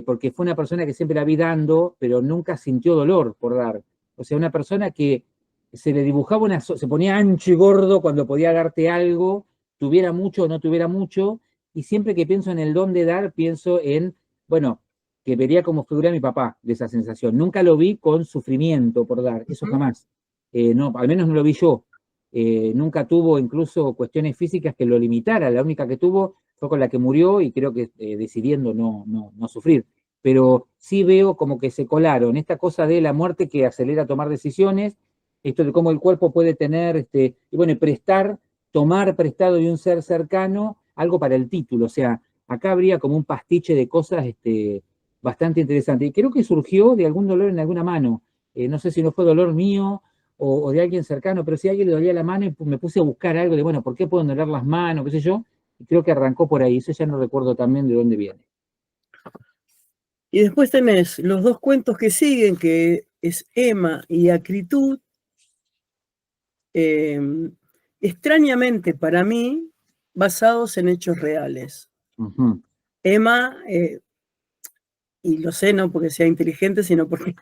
porque fue una persona que siempre la vi dando, pero nunca sintió dolor por dar. O sea, una persona que se le dibujaba se ponía ancho y gordo cuando podía darte algo, tuviera mucho o no tuviera mucho, y siempre que pienso en el don de dar, pienso en, bueno, que vería como figura mi papá de esa sensación. Nunca lo vi con sufrimiento por dar, eso ujú. jamás. No, al menos no lo vi yo. Nunca tuvo incluso cuestiones físicas que lo limitara. La única que tuvo fue con la que murió y creo que decidiendo no sufrir. Pero sí veo como que se colaron esta cosa de la muerte que acelera tomar decisiones, esto de cómo el cuerpo puede tener, y bueno, tomar prestado de un ser cercano algo para el título. O sea, acá habría como un pastiche de cosas bastante interesante. Y creo que surgió de algún dolor en alguna mano. No sé si no fue dolor mío o de alguien cercano, pero si a alguien le dolía la mano y me puse a buscar algo de, bueno, ¿por qué pueden doler las manos? ¿Qué sé yo? Y creo que arrancó por ahí, eso ya no recuerdo también de dónde viene. Y después tenés los dos cuentos que siguen, que es Emma y Acritud. eh, Extrañamente para mí, basados en hechos reales. Ujú. Emma, y lo sé no porque sea inteligente, sino porque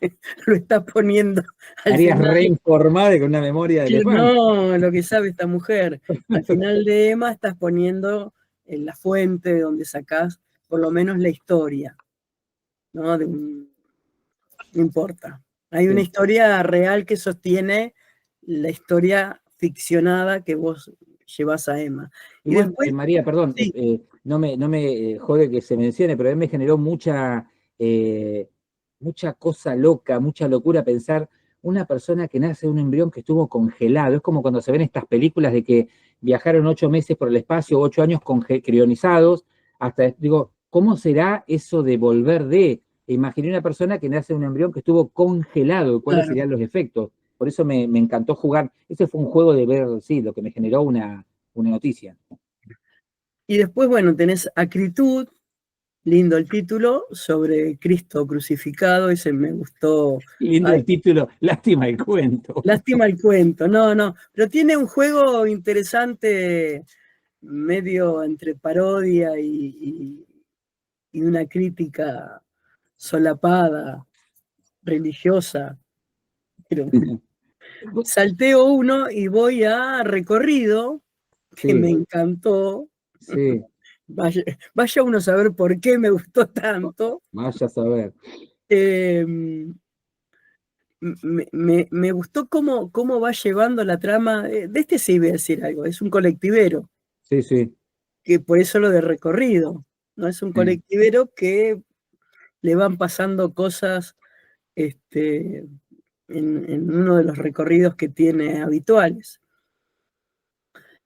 lo está poniendo al María final, reinformada y con una memoria de que elefante. no, lo que sabe esta mujer. Al final de Emma estás poniendo en la fuente de donde sacás por lo menos la historia, ¿no? No importa. Hay una Sí. historia real que sostiene la historia ficcionada que vos llevas a Emma. Y Igual, después, María, perdón, sí, no me jode que se mencione, pero a mí me generó eh, mucha cosa loca, mucha locura pensar una persona que nace de un embrión que estuvo congelado. Es como cuando se ven estas películas de que viajaron 8 meses por el espacio, 8 años crionizados, hasta, digo, ¿cómo será eso de volver de? Imaginé una persona que nace de un embrión que estuvo congelado, y cuáles claro. serían los efectos. Por eso me encantó jugar. Ese fue un juego de ver, sí, lo que me generó una noticia. Y después, bueno, tenés Acritud, lindo el título, sobre Cristo crucificado, ese me gustó. Lindo Ay, el título, lástima el cuento. lástima el cuento, no, no, pero tiene un juego interesante, medio entre parodia y una crítica solapada, religiosa. Pero salteo uno y voy a recorrido, que me Sí, encantó. sí, Vaya, vaya uno a saber por qué me gustó tanto. vaya a saber. Eh, me gustó cómo va llevando la trama. De este sí voy a decir algo, es un colectivero, Sí, sí. que por eso lo de recorrido, ¿no? Es un colectivero que le van pasando cosas este, en uno de los recorridos que tiene habituales.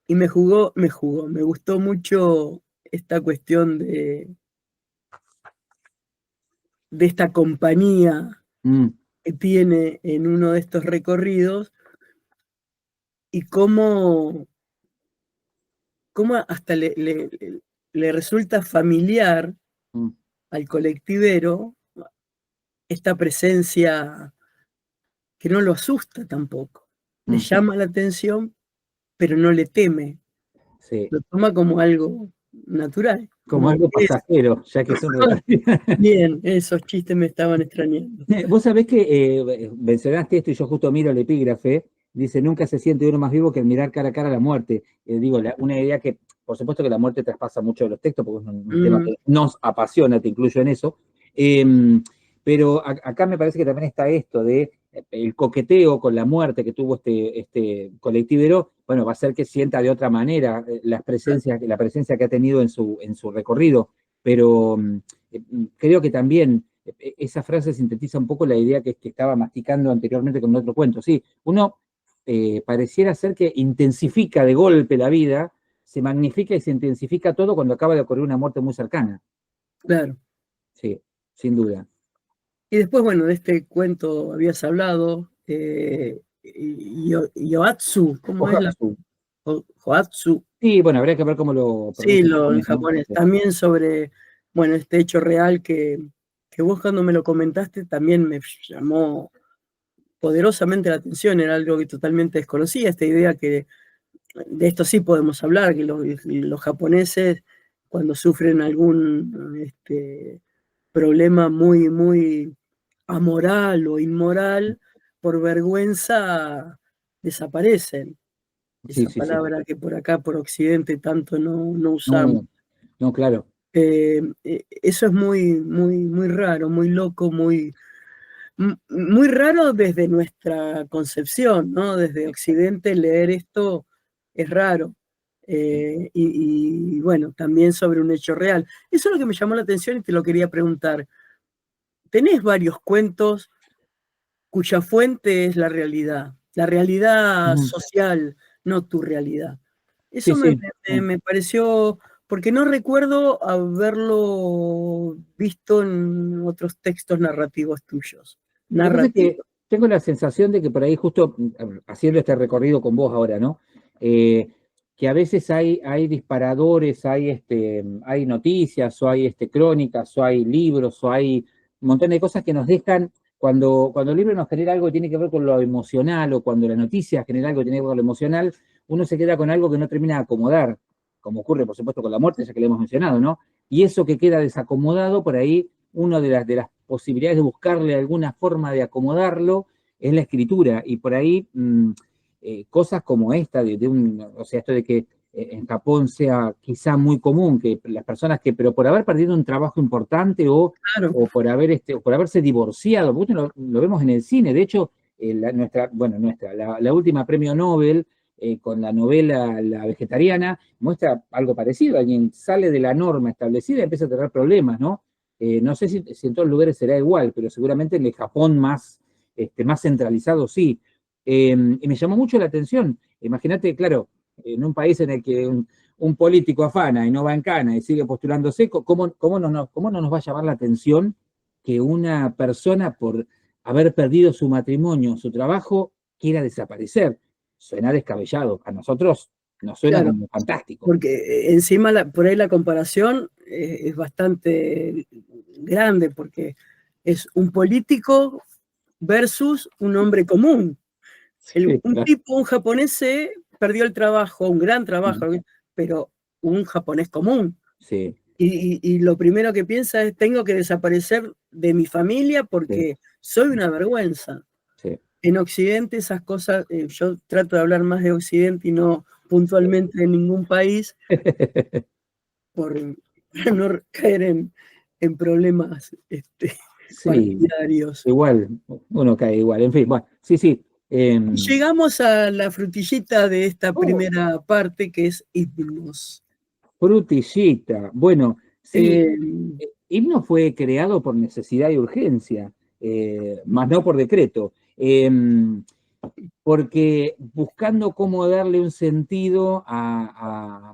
Y me gustó mucho esta cuestión de esta compañía Mm, que tiene en uno de estos recorridos y cómo hasta le resulta familiar mm, al colectivero esta presencia que no lo asusta tampoco. Le mm. llama la atención, pero no le teme. Sí, Lo toma como algo natural, como como algo que es. pasajero, ya que es un recorrido. Bien, esos chistes me estaban extrañando. Vos sabés que mencionaste esto y yo justo miro el epígrafe, dice, nunca se siente uno más vivo que al mirar cara a cara la muerte. Digo, una idea que, por supuesto que la muerte traspasa mucho de los textos, porque es un tema Mm, que nos apasiona, te incluyo en eso, eh, pero acá me parece que también está esto de el coqueteo con la muerte que tuvo este colectivero, bueno, va a ser que sienta de otra manera la presencia que ha tenido en su recorrido, pero creo que también esa frase sintetiza un poco la idea que estaba masticando anteriormente con otro cuento. Sí, uno pareciera ser que intensifica de golpe la vida, se magnifica y se intensifica todo cuando acaba de ocurrir una muerte muy cercana. claro. Sí, sin duda. Y después, bueno, de este cuento habías hablado, Yoatsu, ¿cómo es la? Ohatsu. Joatsu, Sí, bueno, habría que ver cómo lo sí, pronuncia en en japonés, ¿no? japonés. También sobre, bueno, este hecho real que vos cuando me lo comentaste también me llamó poderosamente la atención, era algo que totalmente desconocía, esta idea que de esto sí podemos hablar, que los japoneses cuando sufren algún problema muy amoral o inmoral, por vergüenza desaparecen. Sí, Esa sí, sí. palabra que por acá, por Occidente, tanto no usamos. No, no, claro. Eso es muy raro, muy loco, muy raro desde nuestra concepción, ¿no? Desde Occidente leer esto es raro. Y bueno, también sobre un hecho real. Eso es lo que me llamó la atención y te lo quería preguntar. Tenés varios cuentos cuya fuente es la realidad Ujú. social, no tu realidad. Sí, Eso sí. me pareció, porque no recuerdo haberlo visto en otros textos narrativos tuyos. Lo que pasa es que Narrativos, tengo la sensación de que por ahí, justo haciendo este recorrido con vos ahora, ¿no? Eh, que a veces hay disparadores, hay noticias, o hay crónicas, o hay libros, o hay un montón de cosas que nos dejan, cuando el libro nos genera algo que tiene que ver con lo emocional, o cuando la noticia genera algo que tiene que ver con lo emocional, uno se queda con algo que no termina de acomodar, como ocurre, por supuesto, con la muerte, ya que le hemos mencionado, ¿no? Y eso que queda desacomodado, por ahí una de las posibilidades de buscarle alguna forma de acomodarlo es la escritura. Y por ahí cosas como esta, o sea, esto de que en Japón sea quizá muy común que las personas que, pero por haber perdido un trabajo importante claro, o por haberse divorciado, porque lo vemos en el cine, de hecho, la última premio Nobel con la novela La Vegetariana, muestra algo parecido, alguien sale de la norma establecida y empieza a tener problemas, ¿no? No sé si en todos los lugares será igual, pero seguramente en el Japón más centralizado sí. Y me llamó mucho la atención. Imagínate, claro, en un país en el que un político afana y no va en cana y sigue postulándose, ¿cómo no nos va a llamar la atención que una persona por haber perdido su matrimonio, su trabajo, quiera desaparecer? Suena descabellado. A nosotros nos suena Claro, como fantástico. porque encima por ahí la comparación es bastante grande, porque es un político versus un hombre común. Sí, Un claro. tipo, un japonés perdió el trabajo, un gran trabajo, pero un japonés común. Sí, Y lo primero que piensa es, tengo que desaparecer de mi familia sí, porque soy una vergüenza. sí. En Occidente esas cosas, yo trato de hablar más de Occidente y no puntualmente de ningún país, para no caer en problemas Sí, partidarios. igual, uno cae igual, en fin, bueno, sí, sí. Llegamos a la frutillita de esta Oh, primera parte, que es himnos. frutillita. Bueno, sí, Eh, himno fue creado por necesidad y urgencia, más no por decreto, porque buscando cómo darle un sentido a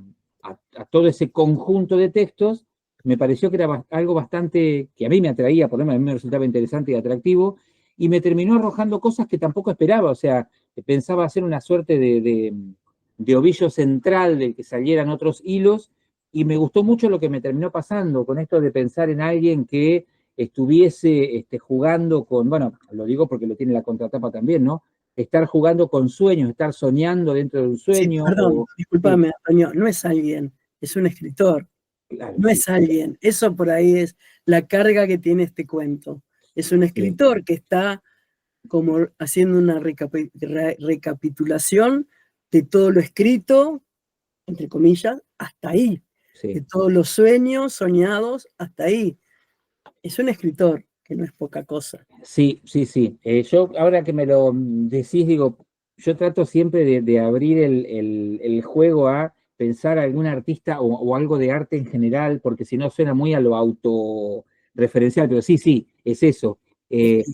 todo ese conjunto de textos, me pareció que era algo bastante, que a mí me atraía, por lo menos a mí me resultaba interesante y atractivo, y me terminó arrojando cosas que tampoco esperaba, o sea, pensaba hacer una suerte de ovillo central del que salieran otros hilos, y me gustó mucho lo que me terminó pasando con esto de pensar en alguien que estuviese jugando con, bueno, lo digo porque lo tiene la contratapa también, ¿no? Estar jugando con sueños, estar soñando dentro de un sí, sueño, perdón, sí, discúlpame, Antonio, no es alguien, es un escritor, claro, no sí, es alguien. Eso por ahí es la carga que tiene este cuento. Es un sí, escritor que está como haciendo una recapitulación de todo lo escrito, entre comillas, hasta ahí, de sí. todos los sueños soñados hasta ahí. Es un escritor, que no es poca cosa. Sí, sí, sí. Yo, ahora que me lo decís, digo, yo trato siempre de abrir el juego a pensar algún artista o algo de arte en general, porque si no suena muy a lo autorreferencial, pero sí, sí, es eso. Eh,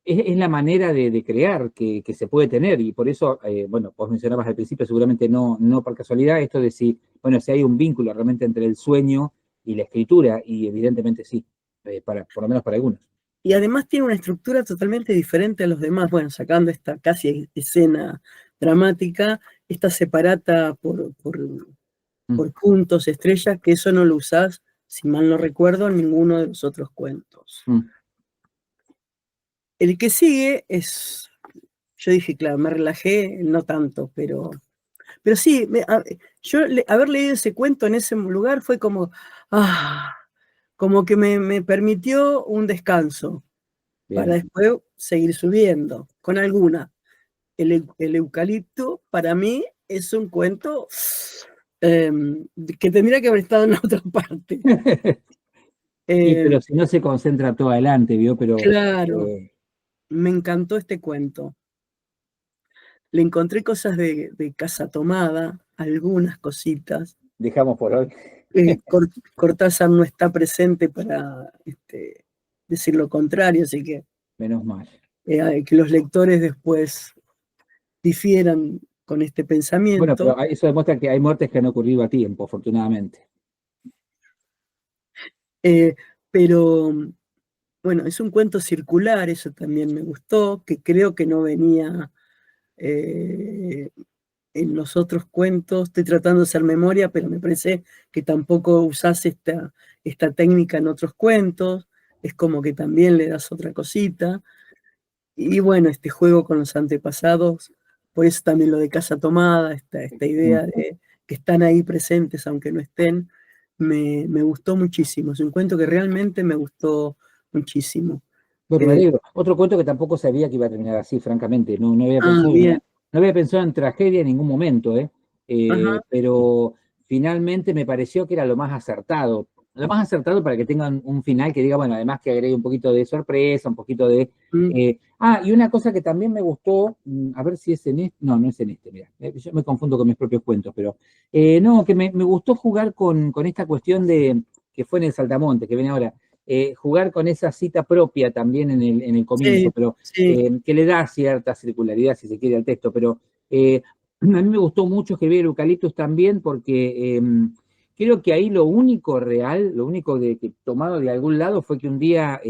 es la manera de crear que se puede tener, y por eso, bueno, vos mencionabas al principio, seguramente no por casualidad, esto de si, bueno, si hay un vínculo realmente entre el sueño y la escritura, y evidentemente sí, por lo menos para algunos. Y además tiene una estructura totalmente diferente a los demás. Bueno, sacando esta casi escena dramática, esta separata Mm, por puntos, estrellas, que eso no lo usás, si mal no recuerdo, en ninguno de los otros cuentos. mm. El que sigue es, yo dije, claro, me relajé, no tanto, pero sí, haber leído ese cuento en ese lugar fue como, como que me permitió un descanso para Bien. después seguir subiendo con alguna. El eucalipto para mí es un cuento eh, que tendría que haber estado en otra parte. Y Eh, pero si no se concentra todo adelante, ¿vio? Pero claro, eh, me encantó este cuento. Le encontré cosas de Casa Tomada, algunas cositas. dejamos por hoy, Cortázar no está presente para decir lo contrario, así que menos mal. que los lectores después difieran con este Bueno, pensamiento. pero eso demuestra que hay muertes que han ocurrido a tiempo, afortunadamente. Eh, pero bueno, es un cuento circular, eso también me gustó, que creo que no venía eh, en los otros cuentos. Estoy tratando de hacer memoria, pero me parece que tampoco usás esta técnica en otros cuentos. Es como que también le das otra cosita. Y bueno, este juego con los antepasados, por eso también lo de Casa Tomada, esta Mm. idea de que están ahí presentes aunque no estén, me gustó muchísimo. Es un cuento que realmente me gustó muchísimo. Bueno, me Eh, alegro. Otro cuento que tampoco sabía que iba a terminar así, francamente. No había pensado bien. no había pensado en tragedia en ningún momento, ¿eh? Ajá. Pero finalmente me pareció que era lo más acertado. Lo más acertado para que tengan un final que diga, bueno, además que agregue un poquito de sorpresa, un poquito de... Mm, y una cosa que también me gustó, a ver si es en este, no es en este, mira, yo me confundo con mis propios cuentos, pero no, que me gustó jugar con esta cuestión de, que fue en el Saltamonte, que viene ahora, jugar con esa cita propia también en el comienzo, sí, pero sí. que le da cierta circularidad, si se quiere, al texto. Pero a mí me gustó mucho escribir Eucaliptus también porque creo que ahí lo único real, lo único que tomado de algún lado fue que un día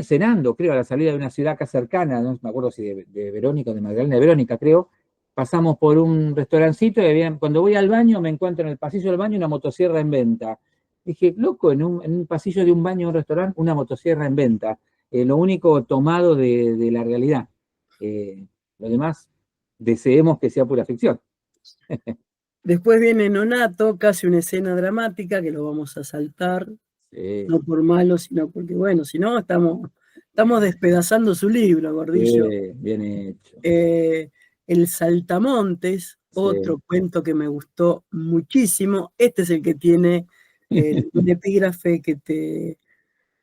cenando, creo, a la salida de una ciudad acá cercana, no me acuerdo si de Verónica o de Magdalena de Verónica, creo, pasamos por un restaurancito y cuando voy al baño me encuentro en el pasillo del baño una motosierra en venta. Dije, loco, en un pasillo de un baño de un restaurante, una motosierra en venta. Lo único tomado de la realidad. Lo demás, deseemos que sea pura ficción. Después viene Nonato, casi una escena dramática que lo vamos a saltar, Sí, no por malo, sino porque, bueno, si no, estamos despedazando su libro, Gordillo. bien hecho. El Saltamontes, Sí. otro cuento que me gustó muchísimo. Este es el que tiene un epígrafe que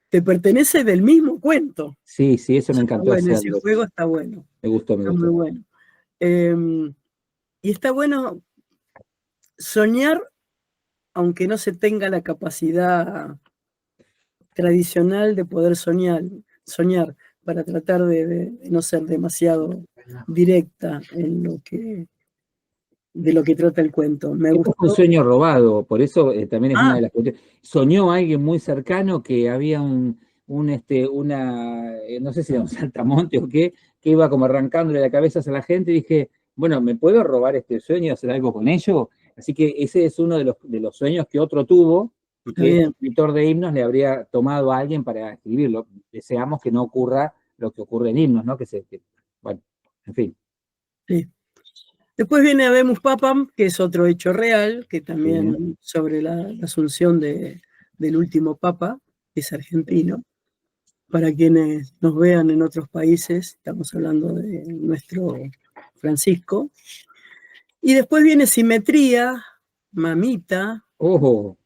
te pertenece del mismo cuento. Sí, sí, eso me Eso está encantó bueno, ese hacerlo. juego está bueno, Me gustó, me está muy gustó. bueno. Y está bueno soñar, aunque no se tenga la capacidad tradicional de poder soñar para tratar de no ser demasiado directa de lo que trata el cuento. Me Esto fue un gustó. sueño robado, por eso también es una Ah, de las cuestiones. Soñó alguien muy cercano que había no sé si era un saltamonte o qué, que iba como arrancándole la cabeza a la gente y dije, bueno, ¿me puedo robar este sueño y hacer algo con ello? Así que ese es uno de los sueños que otro tuvo y está que este bien. escritor de himnos le habría tomado a alguien para escribirlo. Deseamos que no ocurra lo que ocurre en himnos, ¿no? Bueno, en fin. Sí. Después viene Habemus Papam, que es otro hecho real, que Sí. también sobre la asunción del último papa, que es argentino. Para quienes nos vean en otros países, estamos hablando de nuestro Francisco. Y después viene Simetría, Mamita, Ojo,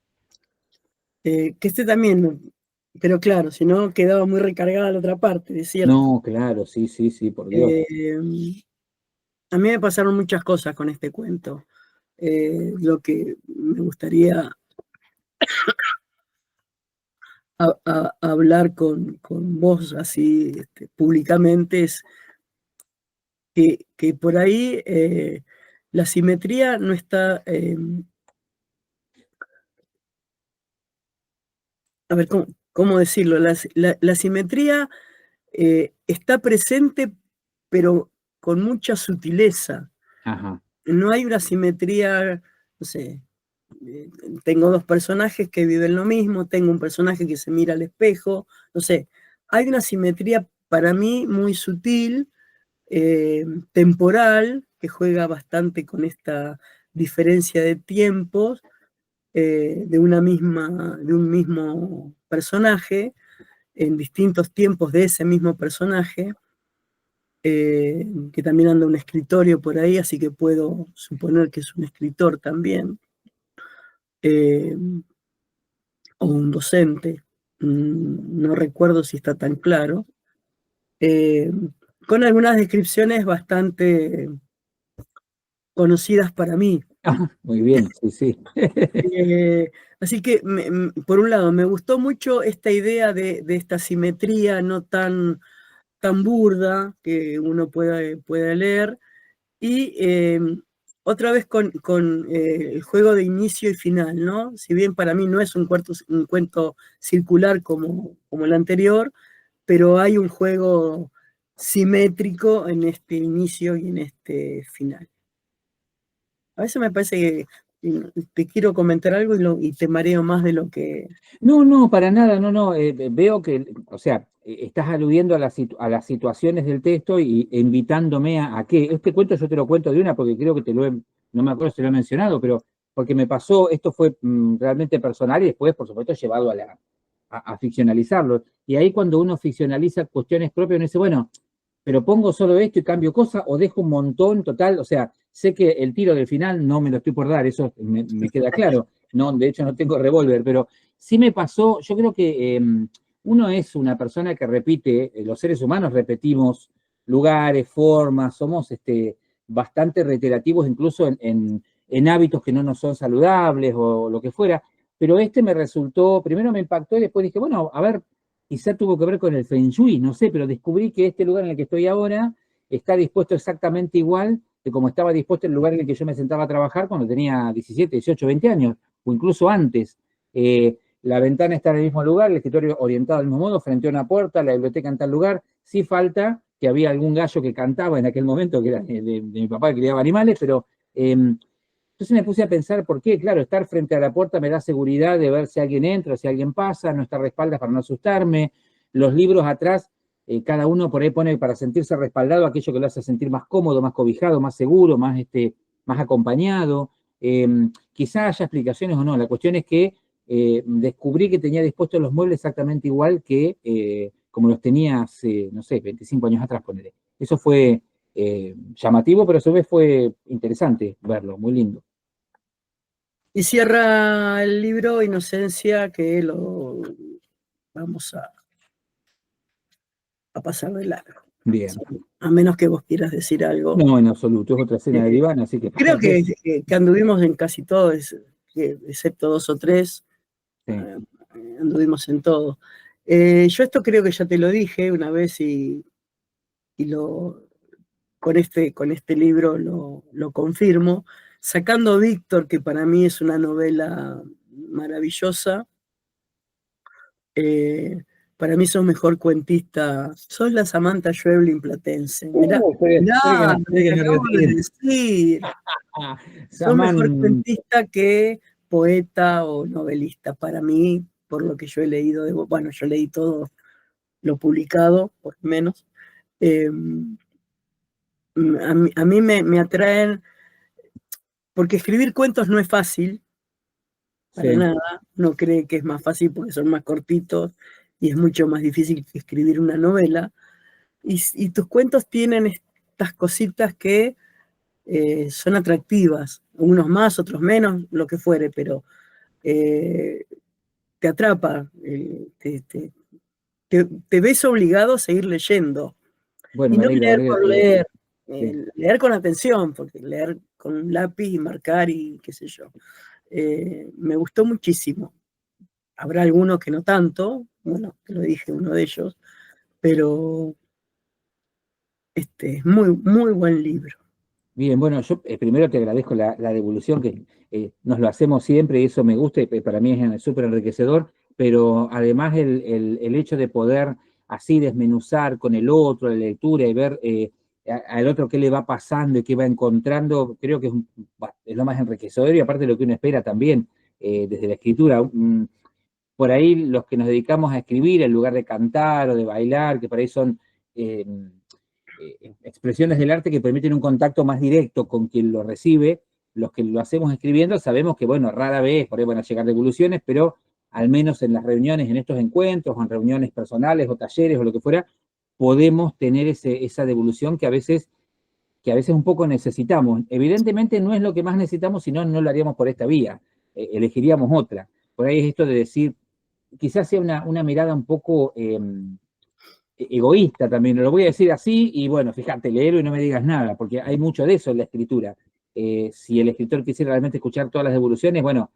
que este también, pero claro, si no quedaba muy recargada la otra parte, es cierto. no, claro, sí, sí, sí, por Dios. Eh, a mí me pasaron muchas cosas con este cuento. Lo que me gustaría hablar con vos así públicamente es que por ahí la simetría no está, a ver, ¿cómo decirlo? La simetría está presente, pero con mucha sutileza. Ajá. No hay una simetría, no sé, eh, tengo dos personajes que viven lo mismo, tengo un personaje que se mira al espejo, no sé, hay una simetría para mí muy sutil, temporal, que juega bastante con esta diferencia de tiempos de un mismo personaje, en distintos tiempos de ese mismo personaje, que también anda un escritorio por ahí, así que puedo suponer que es un escritor también, eh, o un docente, no recuerdo si está tan claro, eh, con algunas descripciones bastante conocidas para mí. Ah, muy bien, sí, sí. Eh, así que, por un lado, me gustó mucho esta idea de esta simetría no tan burda que uno pueda leer, y otra vez con el juego de inicio y final, ¿no? Si bien para mí no es un cuento circular como el anterior, pero hay un juego simétrico en este inicio y en este final. A veces me parece que te quiero comentar algo y te mareo más de lo que... No, no, para nada, no, no. Veo que, o sea, estás aludiendo a las situaciones del texto e invitándome a qué. Este cuento yo te lo cuento de una porque creo que no me acuerdo si lo he mencionado, pero porque me pasó, esto fue realmente personal y después, por supuesto, llevado a ficcionalizarlo. Y ahí cuando uno ficcionaliza cuestiones propias, uno dice, bueno, pero pongo solo esto y cambio cosas o dejo un montón total, o sea, sé que el tiro del final no me lo estoy por dar, eso me queda claro, no, de hecho no tengo revólver, pero sí me pasó, yo creo que uno es una persona que repite, los seres humanos repetimos lugares, formas, somos bastante reiterativos incluso en hábitos que no nos son saludables o lo que fuera, pero este me resultó, primero me impactó y después dije, bueno, a ver, quizá tuvo que ver con el Feng Shui, no sé, pero descubrí que este lugar en el que estoy ahora está dispuesto exactamente igual de como estaba dispuesto el lugar en el que yo me sentaba a trabajar cuando tenía 17, 18, 20 años, o incluso antes. La ventana está en el mismo lugar, el escritorio orientado al mismo modo, frente a una puerta, la biblioteca en tal lugar. Sí falta que había algún gallo que cantaba en aquel momento, que era de mi papá que criaba animales, pero entonces me puse a pensar por qué, claro, estar frente a la puerta me da seguridad de ver si alguien entra, si alguien pasa, no estar de espaldas para no asustarme, los libros atrás, cada uno por ahí pone para sentirse respaldado aquello que lo hace sentir más cómodo, más cobijado, más seguro, más acompañado. Quizá haya explicaciones o no, la cuestión es que descubrí que tenía dispuestos los muebles exactamente igual que como los tenía hace, no sé, 25 años atrás, poneré. Eso fue llamativo, pero a su vez fue interesante verlo, muy lindo. Y cierra el libro Inocencia, que lo vamos a pasar de largo. Bien. A menos que vos quieras decir algo. No, en absoluto, es otra escena de diván, así que Creo pasamos. que anduvimos en casi todo, excepto 2 o 3, Sí. anduvimos en todo. Yo esto creo que ya te lo dije una vez y con este libro lo confirmo. Sacando Víctor, que para mí es una novela maravillosa, para mí sos mejor cuentista, sos la Samantha Schweblin platense. Mirá, mirá lo que te acabo de decir. Sos mejor Saman, cuentista que poeta o novelista, para mí, por lo que yo he leído de vos. Bueno, yo leí todo lo publicado, por lo menos. Eh, a mí me atraen, porque escribir cuentos no es fácil, para sí. nada. No cree que es más fácil porque son más cortitos y es mucho más difícil que escribir una novela. Y tus cuentos tienen estas cositas que son atractivas, unos más, otros menos, lo que fuere, pero te atrapa, te ves obligado a seguir leyendo. Bueno, Y me no alegro, me leer alegro por que leer, sí. leer con atención, porque leer con un lápiz y marcar y qué sé yo. Me gustó muchísimo. Habrá algunos que no tanto, bueno, te lo dije, uno de ellos, pero es muy, muy buen libro. Bien, bueno, yo primero te agradezco la devolución, que nos lo hacemos siempre y eso me gusta y para mí es súper enriquecedor, pero además el hecho de poder así desmenuzar con el otro la lectura y ver al otro qué le va pasando y qué va encontrando, creo que es lo más enriquecedor y aparte lo que uno espera también desde la escritura. Por ahí los que nos dedicamos a escribir en lugar de cantar o de bailar, que por ahí son eh, expresiones del arte que permiten un contacto más directo con quien lo recibe, los que lo hacemos escribiendo sabemos que, bueno, rara vez por ahí van a llegar devoluciones, pero al menos en las reuniones, en estos encuentros, o en reuniones personales o talleres o lo que fuera, podemos tener esa devolución que a veces un poco necesitamos. Evidentemente no es lo que más necesitamos, si no, no lo haríamos por esta vía, elegiríamos otra. Por ahí es esto de decir, quizás sea una mirada un poco egoísta también, lo voy a decir así, y bueno, fíjate, léelo y no me digas nada, porque hay mucho de eso en la escritura. Si el escritor quisiera realmente escuchar todas las devoluciones, bueno,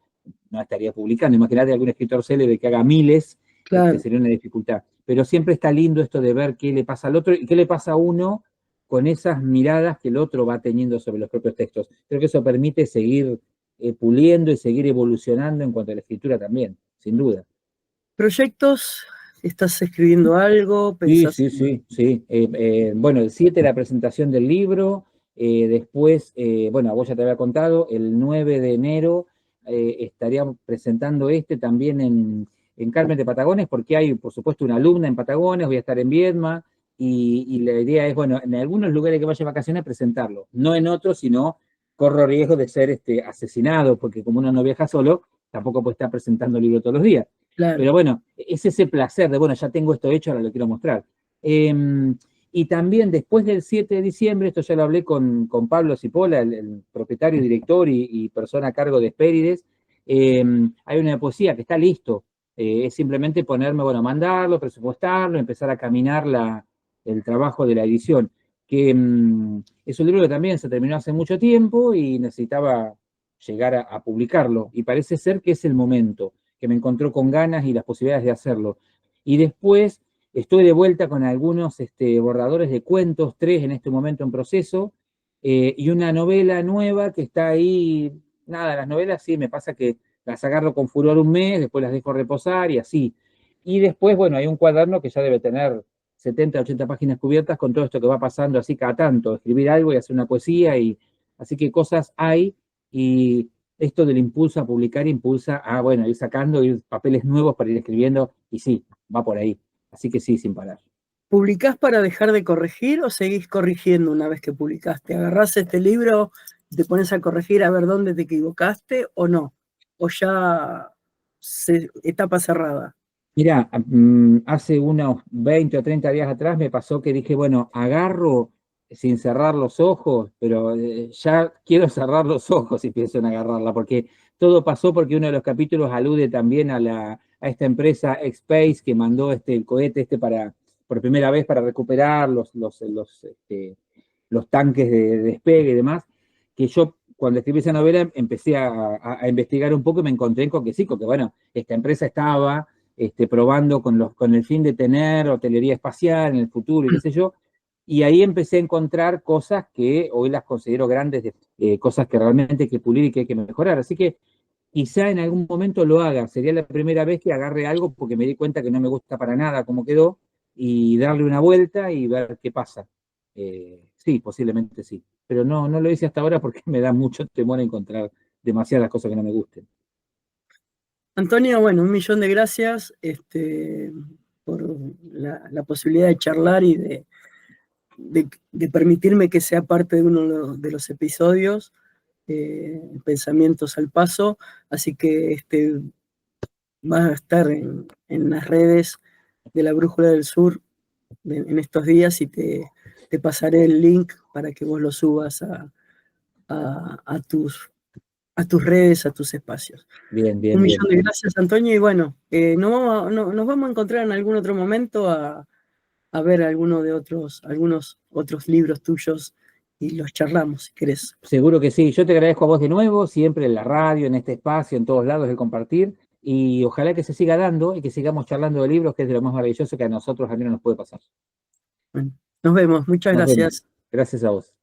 no estaría publicando. Imagínate algún escritor célebre que haga miles, Claro. sería una dificultad. Pero siempre está lindo esto de ver qué le pasa al otro y qué le pasa a uno con esas miradas que el otro va teniendo sobre los propios textos. Creo que eso permite seguir puliendo y seguir evolucionando en cuanto a la escritura también, sin duda. ¿Proyectos? ¿Estás escribiendo algo? Sí, ¿Pensás sí, sí, sí. Bueno, el 7 la presentación del libro, después, bueno, a vos ya te había contado, el 9 de enero estaríamos presentando también en Carmen de Patagones, porque hay, por supuesto, una alumna en Patagones, voy a estar en Viedma, y la idea es, bueno, en algunos lugares que vaya de vacaciones presentarlo, no en otros, sino corro riesgo de ser asesinado, porque como uno no viaja solo, tampoco puede estar presentando el libro todos los días. Claro. Pero bueno, es ese placer de, bueno, ya tengo esto hecho, ahora lo quiero mostrar. Y también después del 7 de diciembre, esto ya lo hablé con Pablo Cipolla, el propietario, director y persona a cargo de Espérides, hay una poesía que está listo, es simplemente ponerme, bueno, mandarlo, presupuestarlo, empezar a caminar el trabajo de la edición, que es un libro que también se terminó hace mucho tiempo y necesitaba llegar a publicarlo, y parece ser que es el momento que me encontró con ganas y las posibilidades de hacerlo. Y después estoy de vuelta con algunos borradores de cuentos, 3 en este momento en proceso, y una novela nueva que está ahí. Nada, las novelas sí, me pasa que las agarro con furor un mes, después las dejo reposar y así. Y después, bueno, hay un cuaderno que ya debe tener 70, 80 páginas cubiertas con todo esto que va pasando así cada tanto, escribir algo y hacer una poesía, y así que cosas hay, y esto del impulso a publicar impulsa a, bueno, ir sacando, ir papeles nuevos para ir escribiendo, y sí, va por ahí. Así que sí, sin parar. ¿Publicás para dejar de corregir o seguís corrigiendo una vez que publicaste? ¿Agarrás este libro y te pones a corregir a ver dónde te equivocaste o no? ¿O ya etapa cerrada? Mira, hace unos 20 o 30 días atrás me pasó que dije, bueno, agarro sin cerrar los ojos, pero ya quiero cerrar los ojos y pienso en agarrarla, porque todo pasó porque uno de los capítulos alude también a esta empresa X-Space que mandó el cohete por primera vez para recuperar los tanques de despegue y demás, que yo cuando escribí esa novela empecé a investigar un poco y me encontré con que sí, porque bueno, esta empresa estaba probando con el fin de tener hotelería espacial en el futuro y qué sé yo, y ahí empecé a encontrar cosas que hoy las considero grandes, cosas que realmente hay que pulir y que hay que mejorar. Así que quizá en algún momento lo haga. Sería la primera vez que agarre algo porque me di cuenta que no me gusta para nada cómo quedó, y darle una vuelta y ver qué pasa. Sí, posiblemente sí. Pero no lo hice hasta ahora porque me da mucho temor a encontrar demasiadas cosas que no me gusten. Antonio, bueno, un millón de gracias por la posibilidad de charlar y de permitirme que sea parte de uno de los episodios, Pensamientos al Paso. Así que va a estar en las redes de la Brújula del Sur en estos días, y te pasaré el link para que vos lo subas a tus redes, a tus espacios. Bien, Un bien, millón bien. de gracias, Antonio, y bueno, nos vamos a encontrar en algún otro momento a ver algunos otros libros tuyos y los charlamos, si querés. Seguro que sí. Yo te agradezco a vos de nuevo, siempre en la radio, en este espacio, en todos lados, el compartir. Y ojalá que se siga dando y que sigamos charlando de libros, que es de lo más maravilloso que a nosotros al menos nos puede pasar. Bueno, nos vemos, muchas Nos vemos. gracias. Gracias a vos.